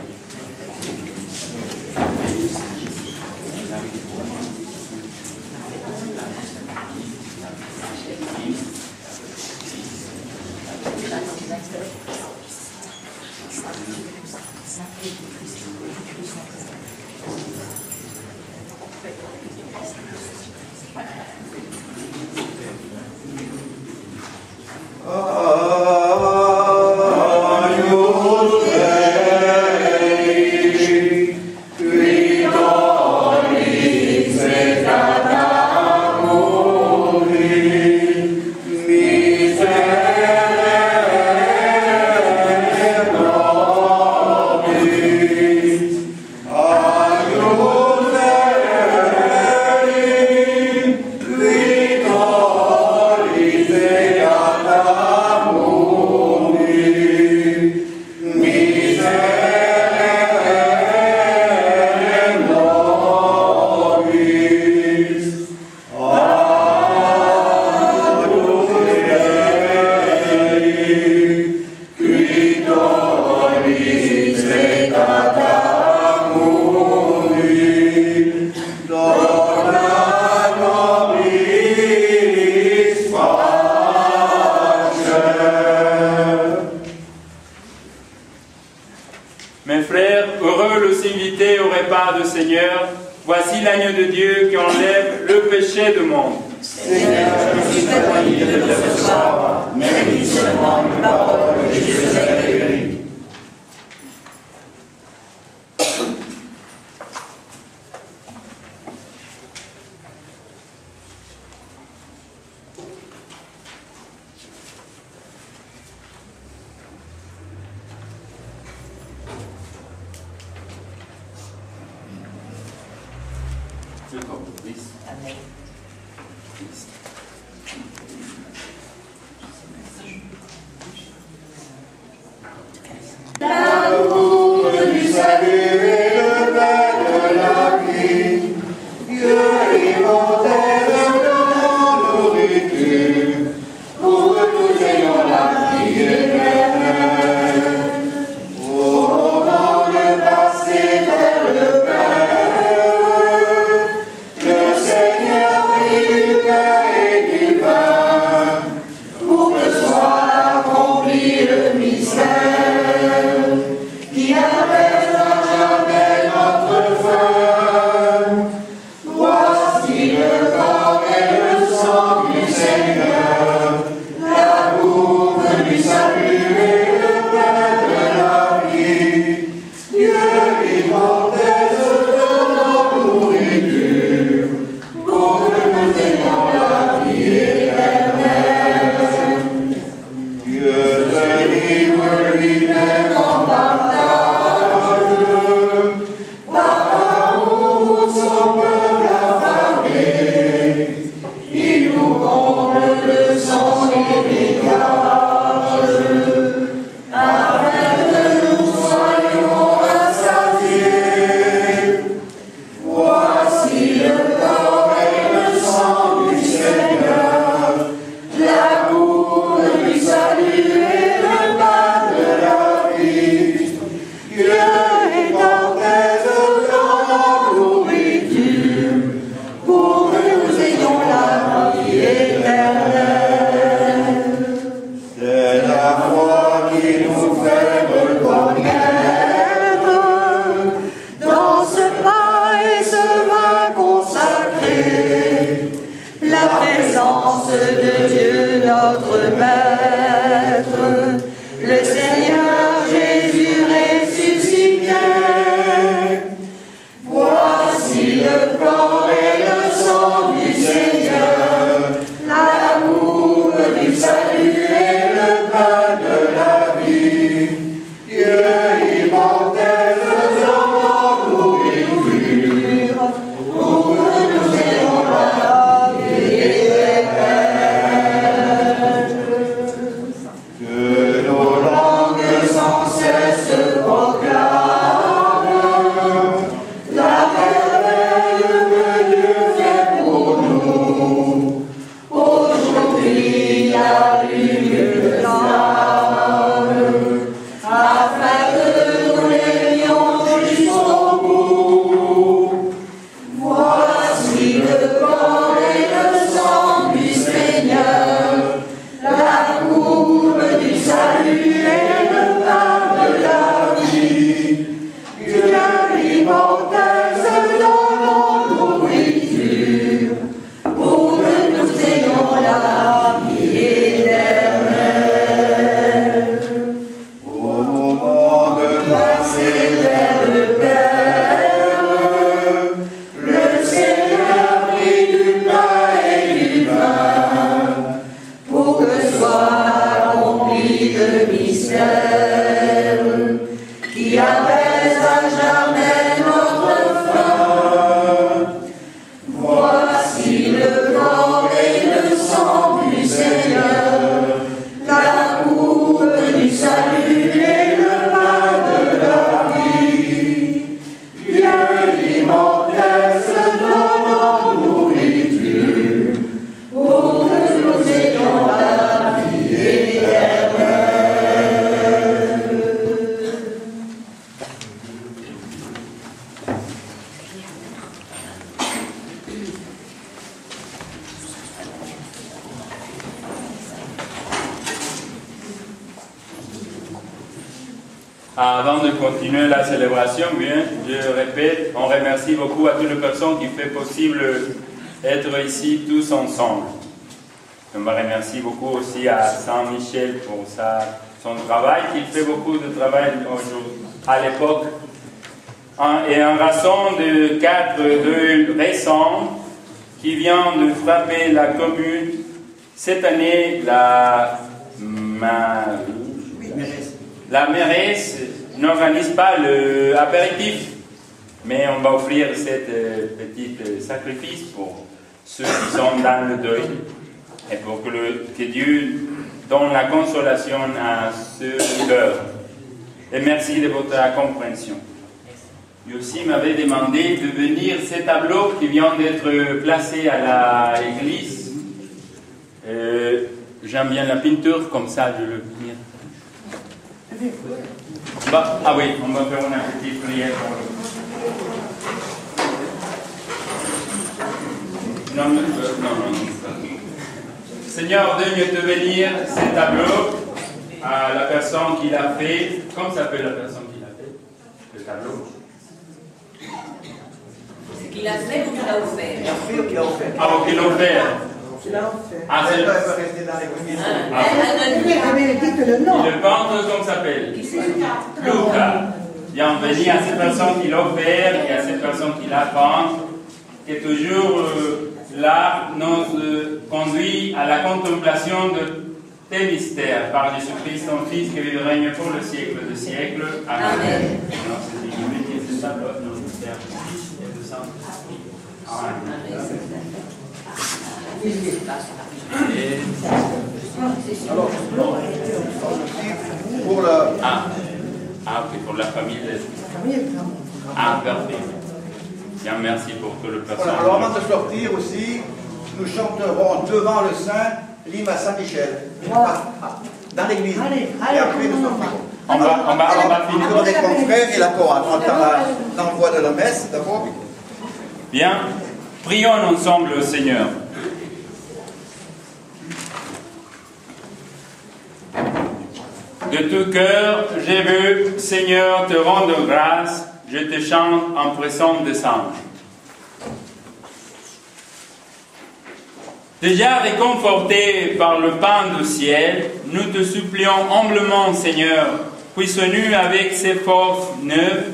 S1: Mes frères, heureux les invités au repas du Seigneur, voici l'agneau de Dieu qui enlève le péché du monde.
S2: Seigneur, je suis digne de te recevoir, mais dis seulement une parole et je serai guéri.
S5: Amen.
S3: L'amour du salut et le pain de la vie, Dieu immortel de nourriture, pour que nous ayons la vie éternelle. Au moment de passer vers le Père, le Seigneur prit du pain et du vin, pour que soit accompli le mystère qui n'apaisera jamais notre faim. Voici le corps et le sang du Seigneur, la bouffe du salut et le pain de la vie. Dieu immortel se donne en nourriture, pour que nous ayons la vie éternelle. Dieu te livre lui-même en partage, par amour son peuple affamé. Il nous comble de son héritage, afin que nous soyons rassasiés. Voici le corps et le sang du Seigneur, la bouffe du salut et le pain de la vie. Dieu immortel se donne en nourriture, pour que nous ayons la vie éternelle. C'est la foi qui nous fait reconnaître dans ce pain et ce vin consacrés la présence de Dieu notre Maître, le Seigneur Jésus ressuscité. Voici le corps et le sang du Seigneur, l'amour du salut et le pain de la vie. Dieu immortel se donne en nourriture, pour que nous ayons la vie éternelle. Que nos langues sans cesse proclament la merveille que Dieu fait pour nous. Aujourd'hui, allume le flamme, afin que nous l'ayons jusqu'au bout. Voici le corps et le sang du Seigneur, la bouffe du salut et le pain de la vie. Dieu immortel se donne en nourriture, pour que nous ayons la vie éternelle. Au moment de passer vers le Père, le Seigneur prit du pain et du vin, pour que soit accompli le mystère qui apaise à jamais notre faim. Voici le corps et le sang du Seigneur, la bouffe du salut et le pain de la vie. Dieu immortel se donne en nourriture, pour que nous ayons la vie éternelle.
S1: Avant de continuer la célébration, bien, je répète, on remercie beaucoup à toutes les personnes qui font possible d'être ici tous ensemble. On remercie beaucoup aussi à Saint-Michel pour son travail, qu'il fait beaucoup de travail à l'époque. Et en raison de 4 deuils récents qui viennent de frapper la commune, cette année, la mairesse n'organise pas l'apéritif. Mais on va offrir cet petit sacrifice pour ceux qui sont dans le deuil et pour que Dieu donne la consolation à ce cœur. Et merci de votre compréhension. Lui aussi m'avait demandé de venir ces tableaux qui viennent d'être placés à l'église. J'aime bien la peinture, comme ça je le viens. Ah oui, on va faire une petite prière pour lui. Non. Seigneur, daigne te bénir ces tableaux à la personne qui l'a fait. Comment s'appelle la personne qui l'a fait? Le tableau.
S4: Qu'il a fait ou qu'il a offert?
S2: Qu'il a offert.
S1: Ah, bon, qu'il l'a offert. Ah, c'est le...
S2: Elle peut rester dans l'église.
S1: Le peintre, comment s'appelle? Luca. Bienvenue à cette personne qui l'a offert et à cette personne qui l'a peint, qui toujours là nous conduit à la contemplation de tes mystères par Jésus-Christ, ton Fils, qui vive et règne pour le siècle des siècles. Amen.
S2: Pour le...
S1: Ok, pour la famille. Ah, parfait. Bien, merci pour tout le personnel.
S2: Alors avant de sortir aussi, nous chanterons devant le Saint l'hymne à Saint-Michel. Dans l'église. Et après nous sortirons.
S1: On va finir.
S2: Les confrères et la chorale. On entend l'envoi de la messe d'abord.
S1: Bien, prions ensemble le Seigneur. De tout cœur, je veux, Seigneur, te rendre grâce. Je te chante en présence des anges. Déjà réconforté par le pain du ciel, nous te supplions humblement, Seigneur, puisses-nous avec ses forces neuves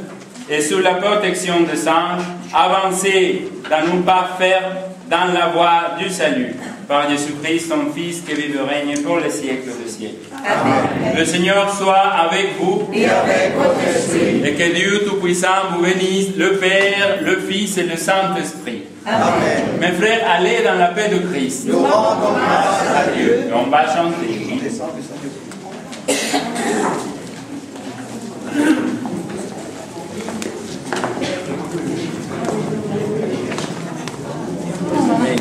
S1: et sous la protection des anges, avancer dans nos pas fermes dans la voie du salut. Par Jésus-Christ, ton Fils, qui vive et règne pour les siècles des siècles. Amen. Le Seigneur soit avec vous
S3: et avec votre esprit.
S1: Et que Dieu Tout-Puissant vous bénisse, le Père, le Fils et le Saint-Esprit.
S3: Amen.
S1: Mes frères, allez dans la paix de Christ.
S3: Nous rendons grâce à Dieu.
S1: Et on va chanter.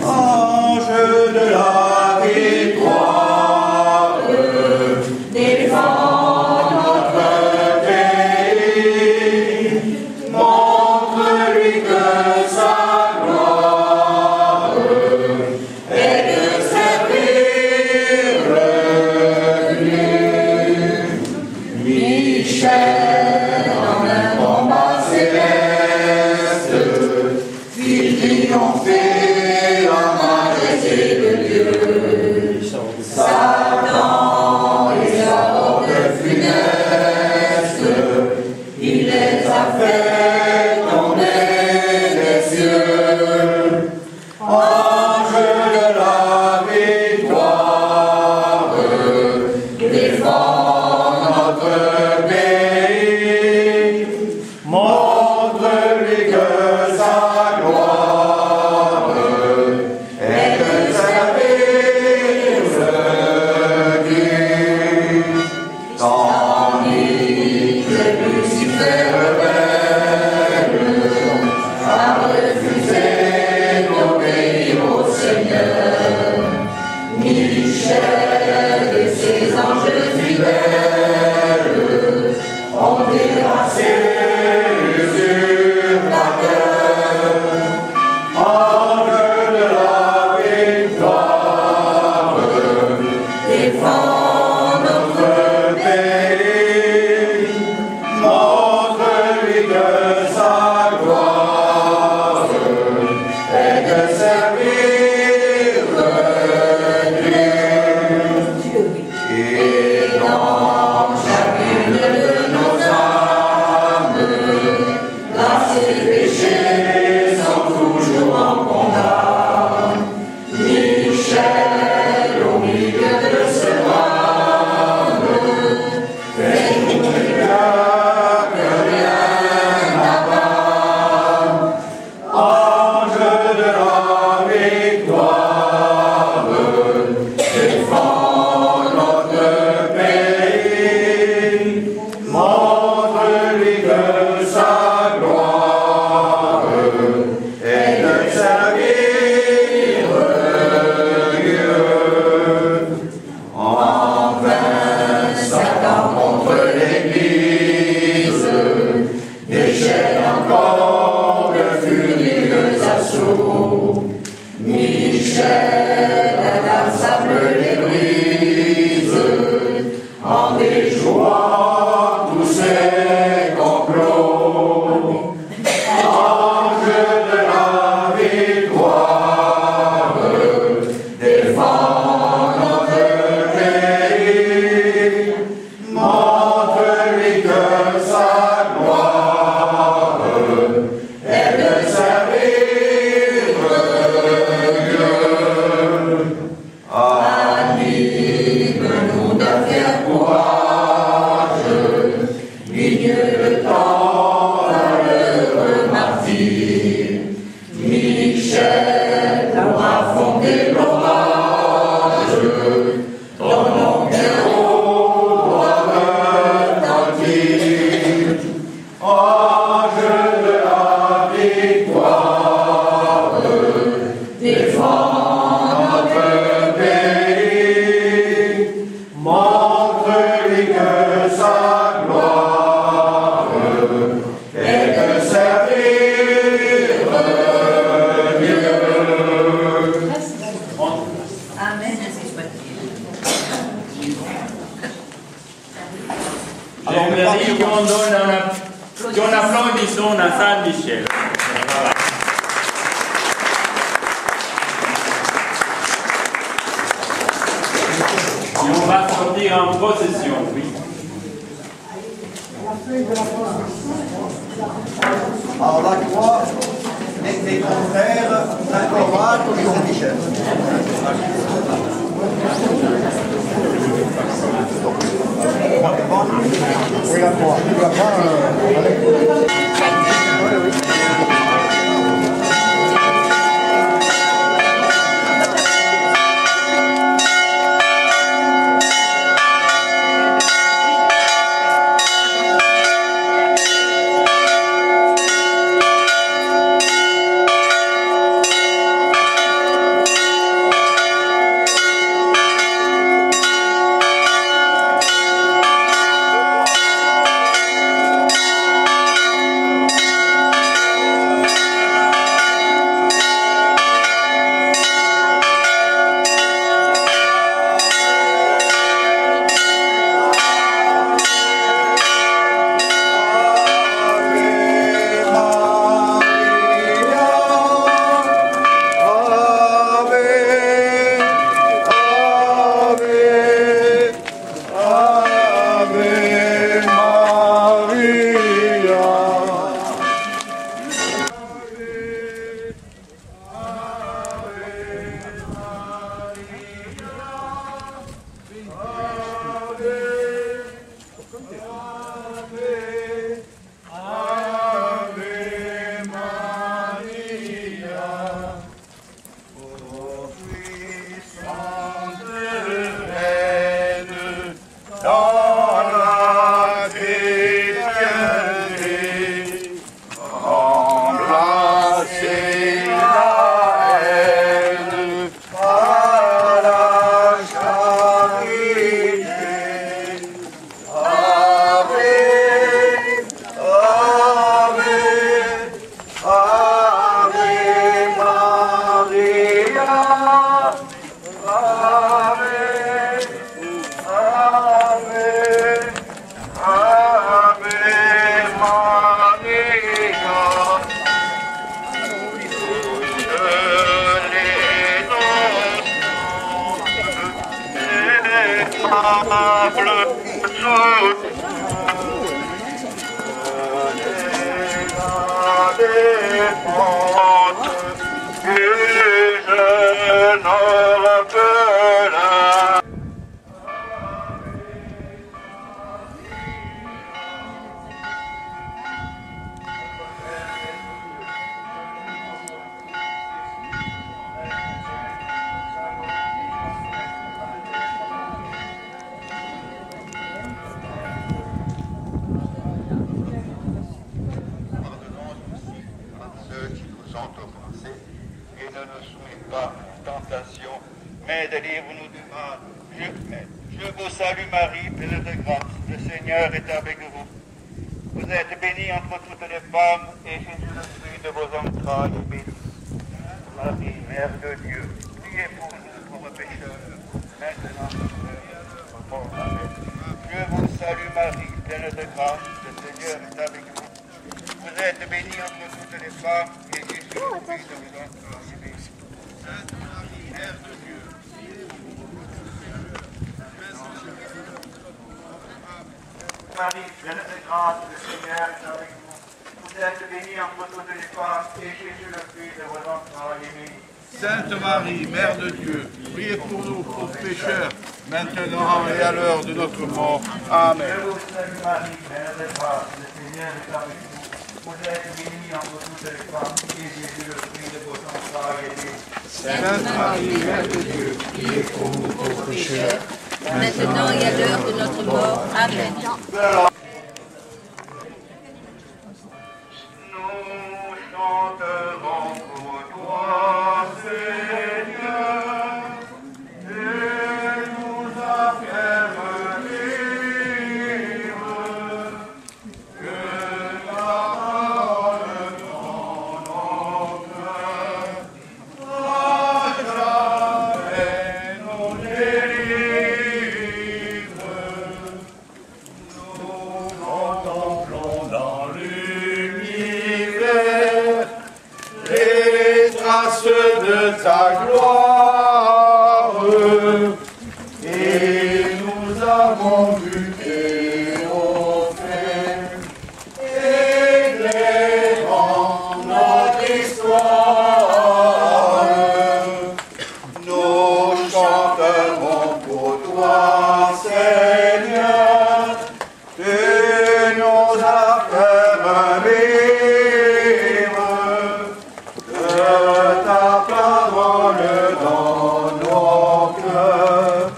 S2: Ange de la victoire,
S3: défends notre pays, montre-lui que sa gloire est de servir Dieu. Michel, dans un combat céleste, fit triompher Satan et sa horde funeste, il les a fait tomber des cieux. Ange de la victoire, défends notre pays, montre-lui que sa gloire est de servir. Tandis que Lucifer rebelle a refusé d'obéir au Seigneur, Michel et ses anges fidèles ont déraciné l'usurpateur. Ange de la victoire, défends notre pays, montre-lui que sa gloire est de servir Dieu. Et dans chacune de nos âmes, grâce et péchés sont toujours en combat. Michel, au milieu de ce drame, fais-nous que rien n'a pas Michel encore de furieux assauts. Michel inlassable les brise, en déjouant tous ses complots. Ange de la victoire, défends notre pays, montre-lui que sa gloire est de servir Dieu. Anime-nous de fier courage, digne le temps malheureux martyr. Michel aura fondé l'orage, ton nom bien haut doit retentir. Ange de la victoire, défends notre pays, montre-lui que sa gloire est de servir Dieu.
S4: Amen, ainsi soit-il.
S1: J'aimerais qu'on applaudisse à Saint-Michel. Et on va sortir en procession, oui.
S7: Alors la croix des contraires, la chorale de Saint-Michel. Oui, la croix.
S8: mais délivre-nous du mal. Je vous salue Marie, pleine de grâce, le Seigneur est avec vous. Vous êtes bénie entre toutes les femmes, et Jésus, le fruit de vos entrailles, est béni. Marie, Mère de Dieu, priez pour nous pauvres pécheurs, maintenant et à l'heure de notre mort. Amen. Je vous salue Marie, pleine de grâce, le Seigneur est avec vous. Vous êtes bénie entre toutes les femmes, et Jésus, le fruit de vos entrailles, est béni. Sainte Marie, Mère de Dieu, priez pour nous pauvres pécheurs, maintenant et à l'heure de notre mort. Marie, pleine de grâce, le Seigneur est avec vous. Vous êtes bénie entre toutes les femmes, et Jésus, le fruit de vos entrailles, est béni.
S9: Sainte Marie, Mère de Dieu, priez pour nous pauvres pécheurs, maintenant et à l'heure de notre mort. Amen.
S8: Je vous salue Marie, Mère de grâce, le Seigneur est avec vous. Vous êtes bénie entre toutes les femmes, et Jésus, le fruit de vos entrailles, est béni.
S9: Sainte Marie, Mère de Dieu, priez pour nous pauvres pécheurs,
S3: maintenant et à l'heure de notre mort. Amen.
S8: Nous chanterons pour toi, Seigneur, et nous affirmons vivre que la parole dans nos cœurs à jamais nous délivre. Nous contemplons dans l'univers les traces de ta gloire, et nous avons vu triompher, éclairant notre histoire. Nous chanterons pour toi, Seigneur, et nous affirmons vivre que ta parole dans nos cœurs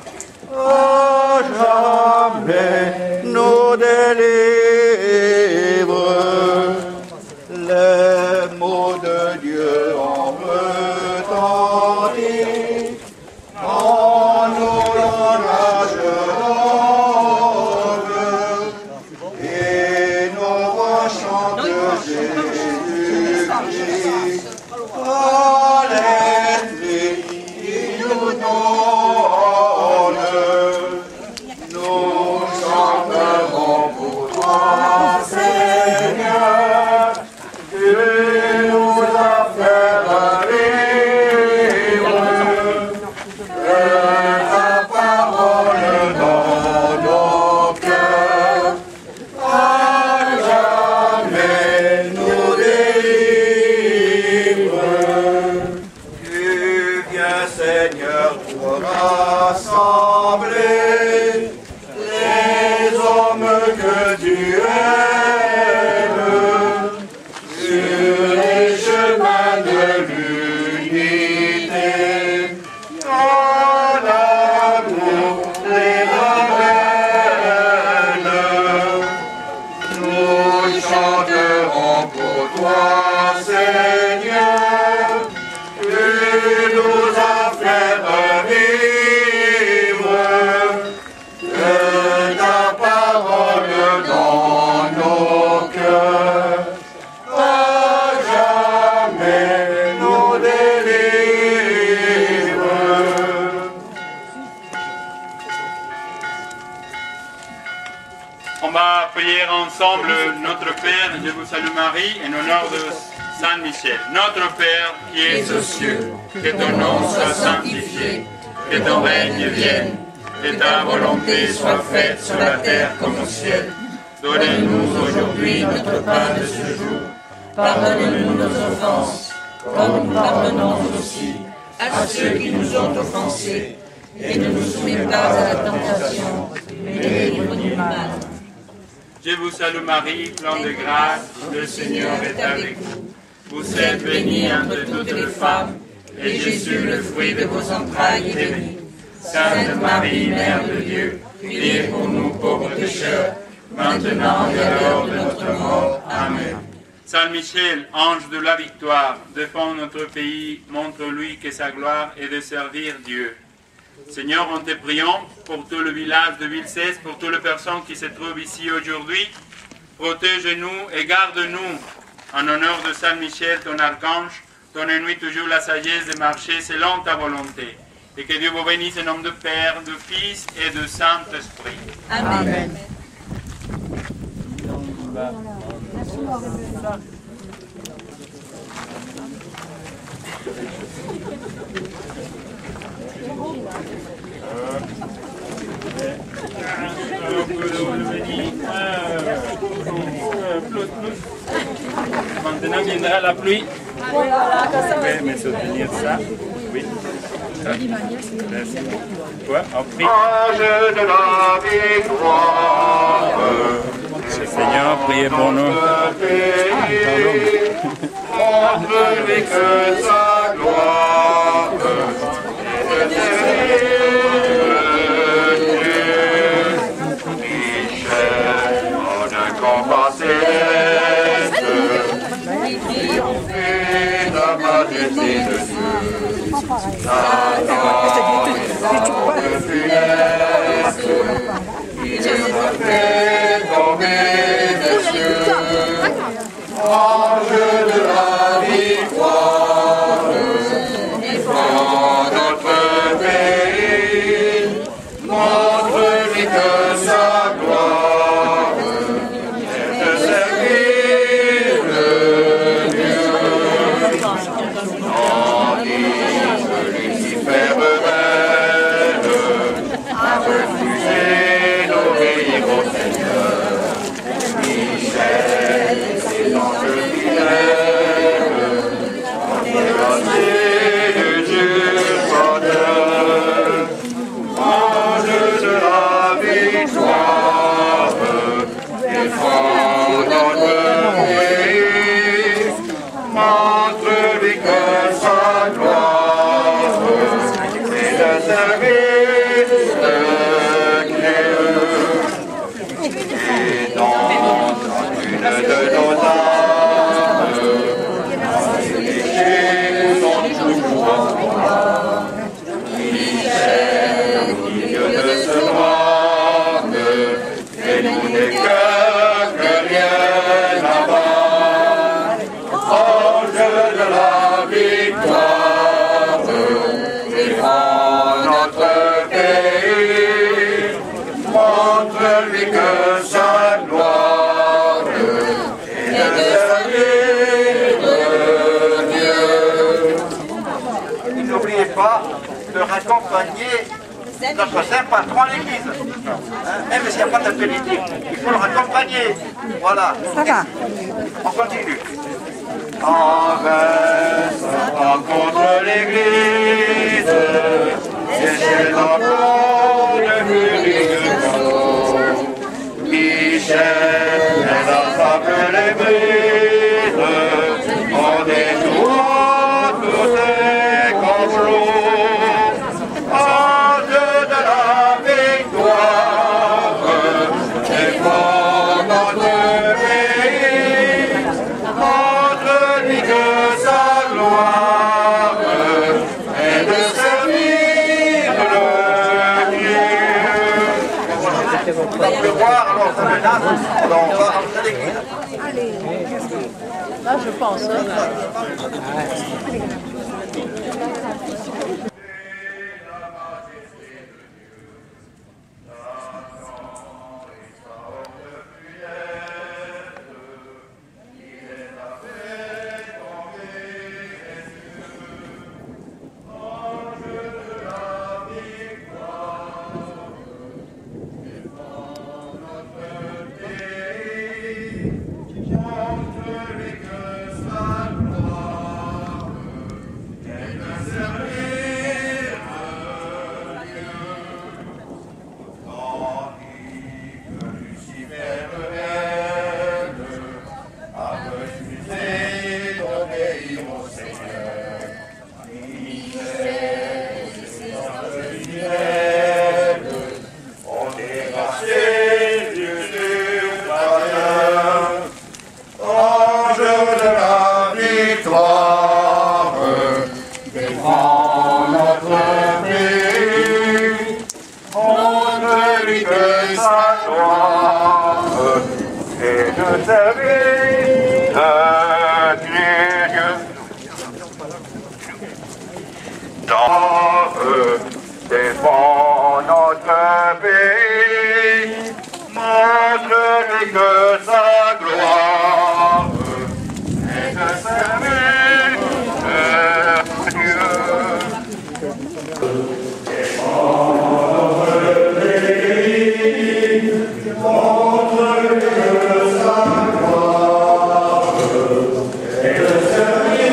S8: à jamais nous délivre. Les mots de Dieu ont retenti en nos langages d'orgue, et nos voix chantent Jésus-Christ à l'esprit qui nous donne. Nous chanterons pour toi, Seigneur, et nous affirmons vivre que ta parole dans nos cœurs à jamais nous délivre. Tu viens, Seigneur, pour rassembler les hommes que tu aimes sur les chemins de l'unité, en amour et la haine. Nous chanterons pour toi, Seigneur, et nous affirmons vivre que ta parole dans nos cœurs à jamais nous délivre.
S1: On va prier ensemble notre Père, je vous salue Marie, en honneur de Saint Michel. Notre Père qui es aux cieux, que ton nom soit sanctifié, que ton règne vienne, que ta volonté soit faite sur la terre comme au ciel. Donnez-nous aujourd'hui notre pain de ce jour. Pardonne-nous nos offenses, comme nous pardonnons aussi à ceux qui nous ont offensés. Et ne nous soumets pas à la tentation, mais délivre-nous du mal. Je vous salue Marie, pleine de grâce, le Seigneur est avec vous. Vous êtes bénie entre toutes les femmes, et Jésus, le fruit de vos entrailles, est béni. Sainte Marie, Mère de Dieu, priez pour nous pauvres pécheurs, maintenant et à l'heure de notre mort. Amen. Saint Michel, ange de la victoire, défends notre pays, montre-lui que sa gloire est de servir Dieu. Seigneur, on te prions pour tout le village de Villecès, pour toutes les personnes qui se trouvent ici aujourd'hui, protège-nous et garde-nous. En honneur de Saint Michel, ton archange, donne-nous toujours la sagesse de marcher selon ta volonté. Et que Dieu vous bénisse au nom du Père, du Fils et du Saint-Esprit.
S4: Amen.
S1: Maintenant viendra la pluie. Vous pouvez me soutenir ça. Oui. Merci. Quoi? En prie.
S8: Ange de la victoire,
S1: Seigneur, priez pour nous.
S8: montre-lui que sa gloire est de Dieu. Michel, en un combat céleste, et la majesté de Dieu. Satan est funeste, il est fait tomber des cieux. Ange de la victoire, défends notre pays, montre-lui que sa gloire est de servir le Dieu. Tandis que Lucifer rebelle a refusé d'obéir au Seigneur, Michel et l'ange fidèle ont dévancé le usurpateur. Ange de la victoire, défends notre pays, montre-lui que sa gloire est de servir le Dieu. Et dans une de nos âmes, les péchés sont toujours en combat. Michel, au milieu de ce drame, fais-nous des cœurs que rien n'abat. Ange de la victoire, défends notre pays, montre-lui que sa gloire est de servir Dieu. Et n'oubliez pas de raccompagner notre saint patron à l'église. Même s'il n'y a pas d'apéritif, il faut le raccompagner. Voilà.
S6: Ça va.
S8: On continue. En vain se bat contre l'église, c'est encore de mûrir cadeau. Michel, les ensemble les brise, on détruit tous ces complots. Ange de la victoire, défends notre pays, montre-lui que sa gloire est de servir le Dieu. On va pleuvoir, alors ça menace, on va rentrer à l'église.
S6: Là, je pense.
S8: service de Dieu. Défends notre pays, montre-lui que sa gloire est de servir Dieu. Défends notre pays, montre-lui que sa gloire est de servir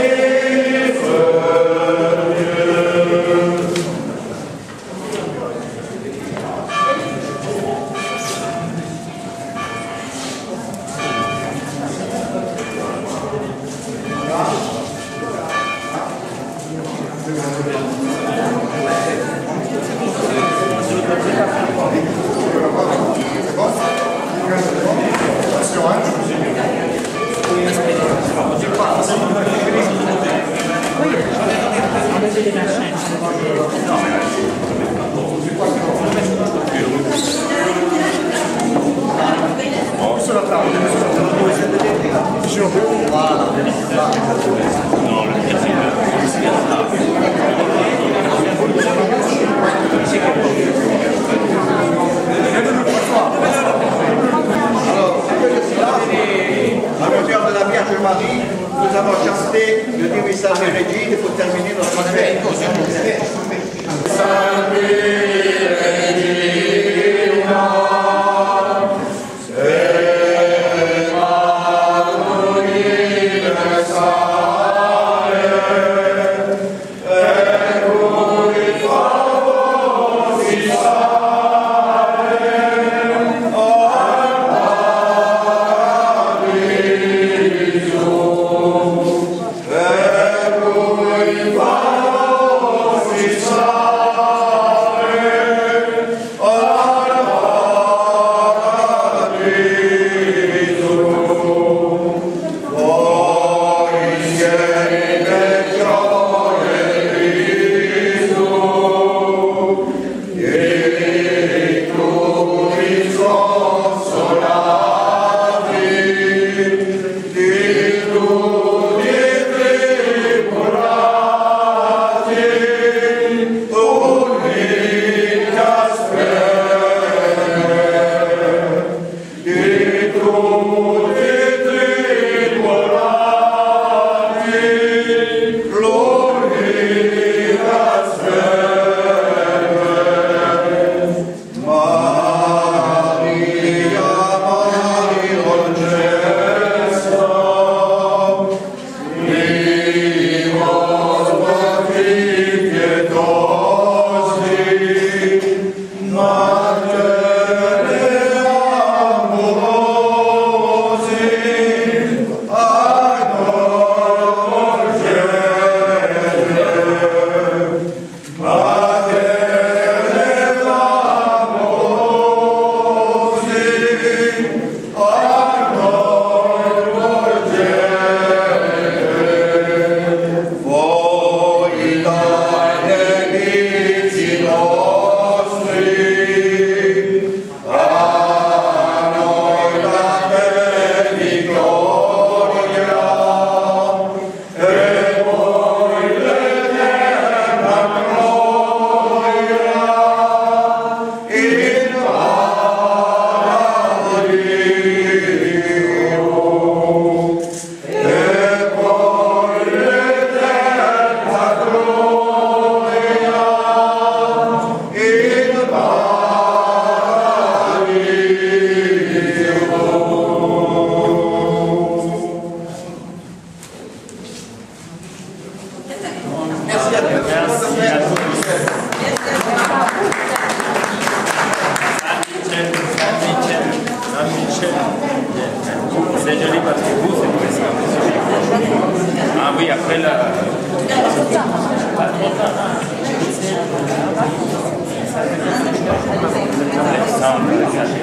S7: Nous avons chanté le Dieu Salve Regine pour terminer notre fête.
S1: C'est joli parce que vous, c'est plus simple. Ah oui, après la... Ça, on peut le cacher.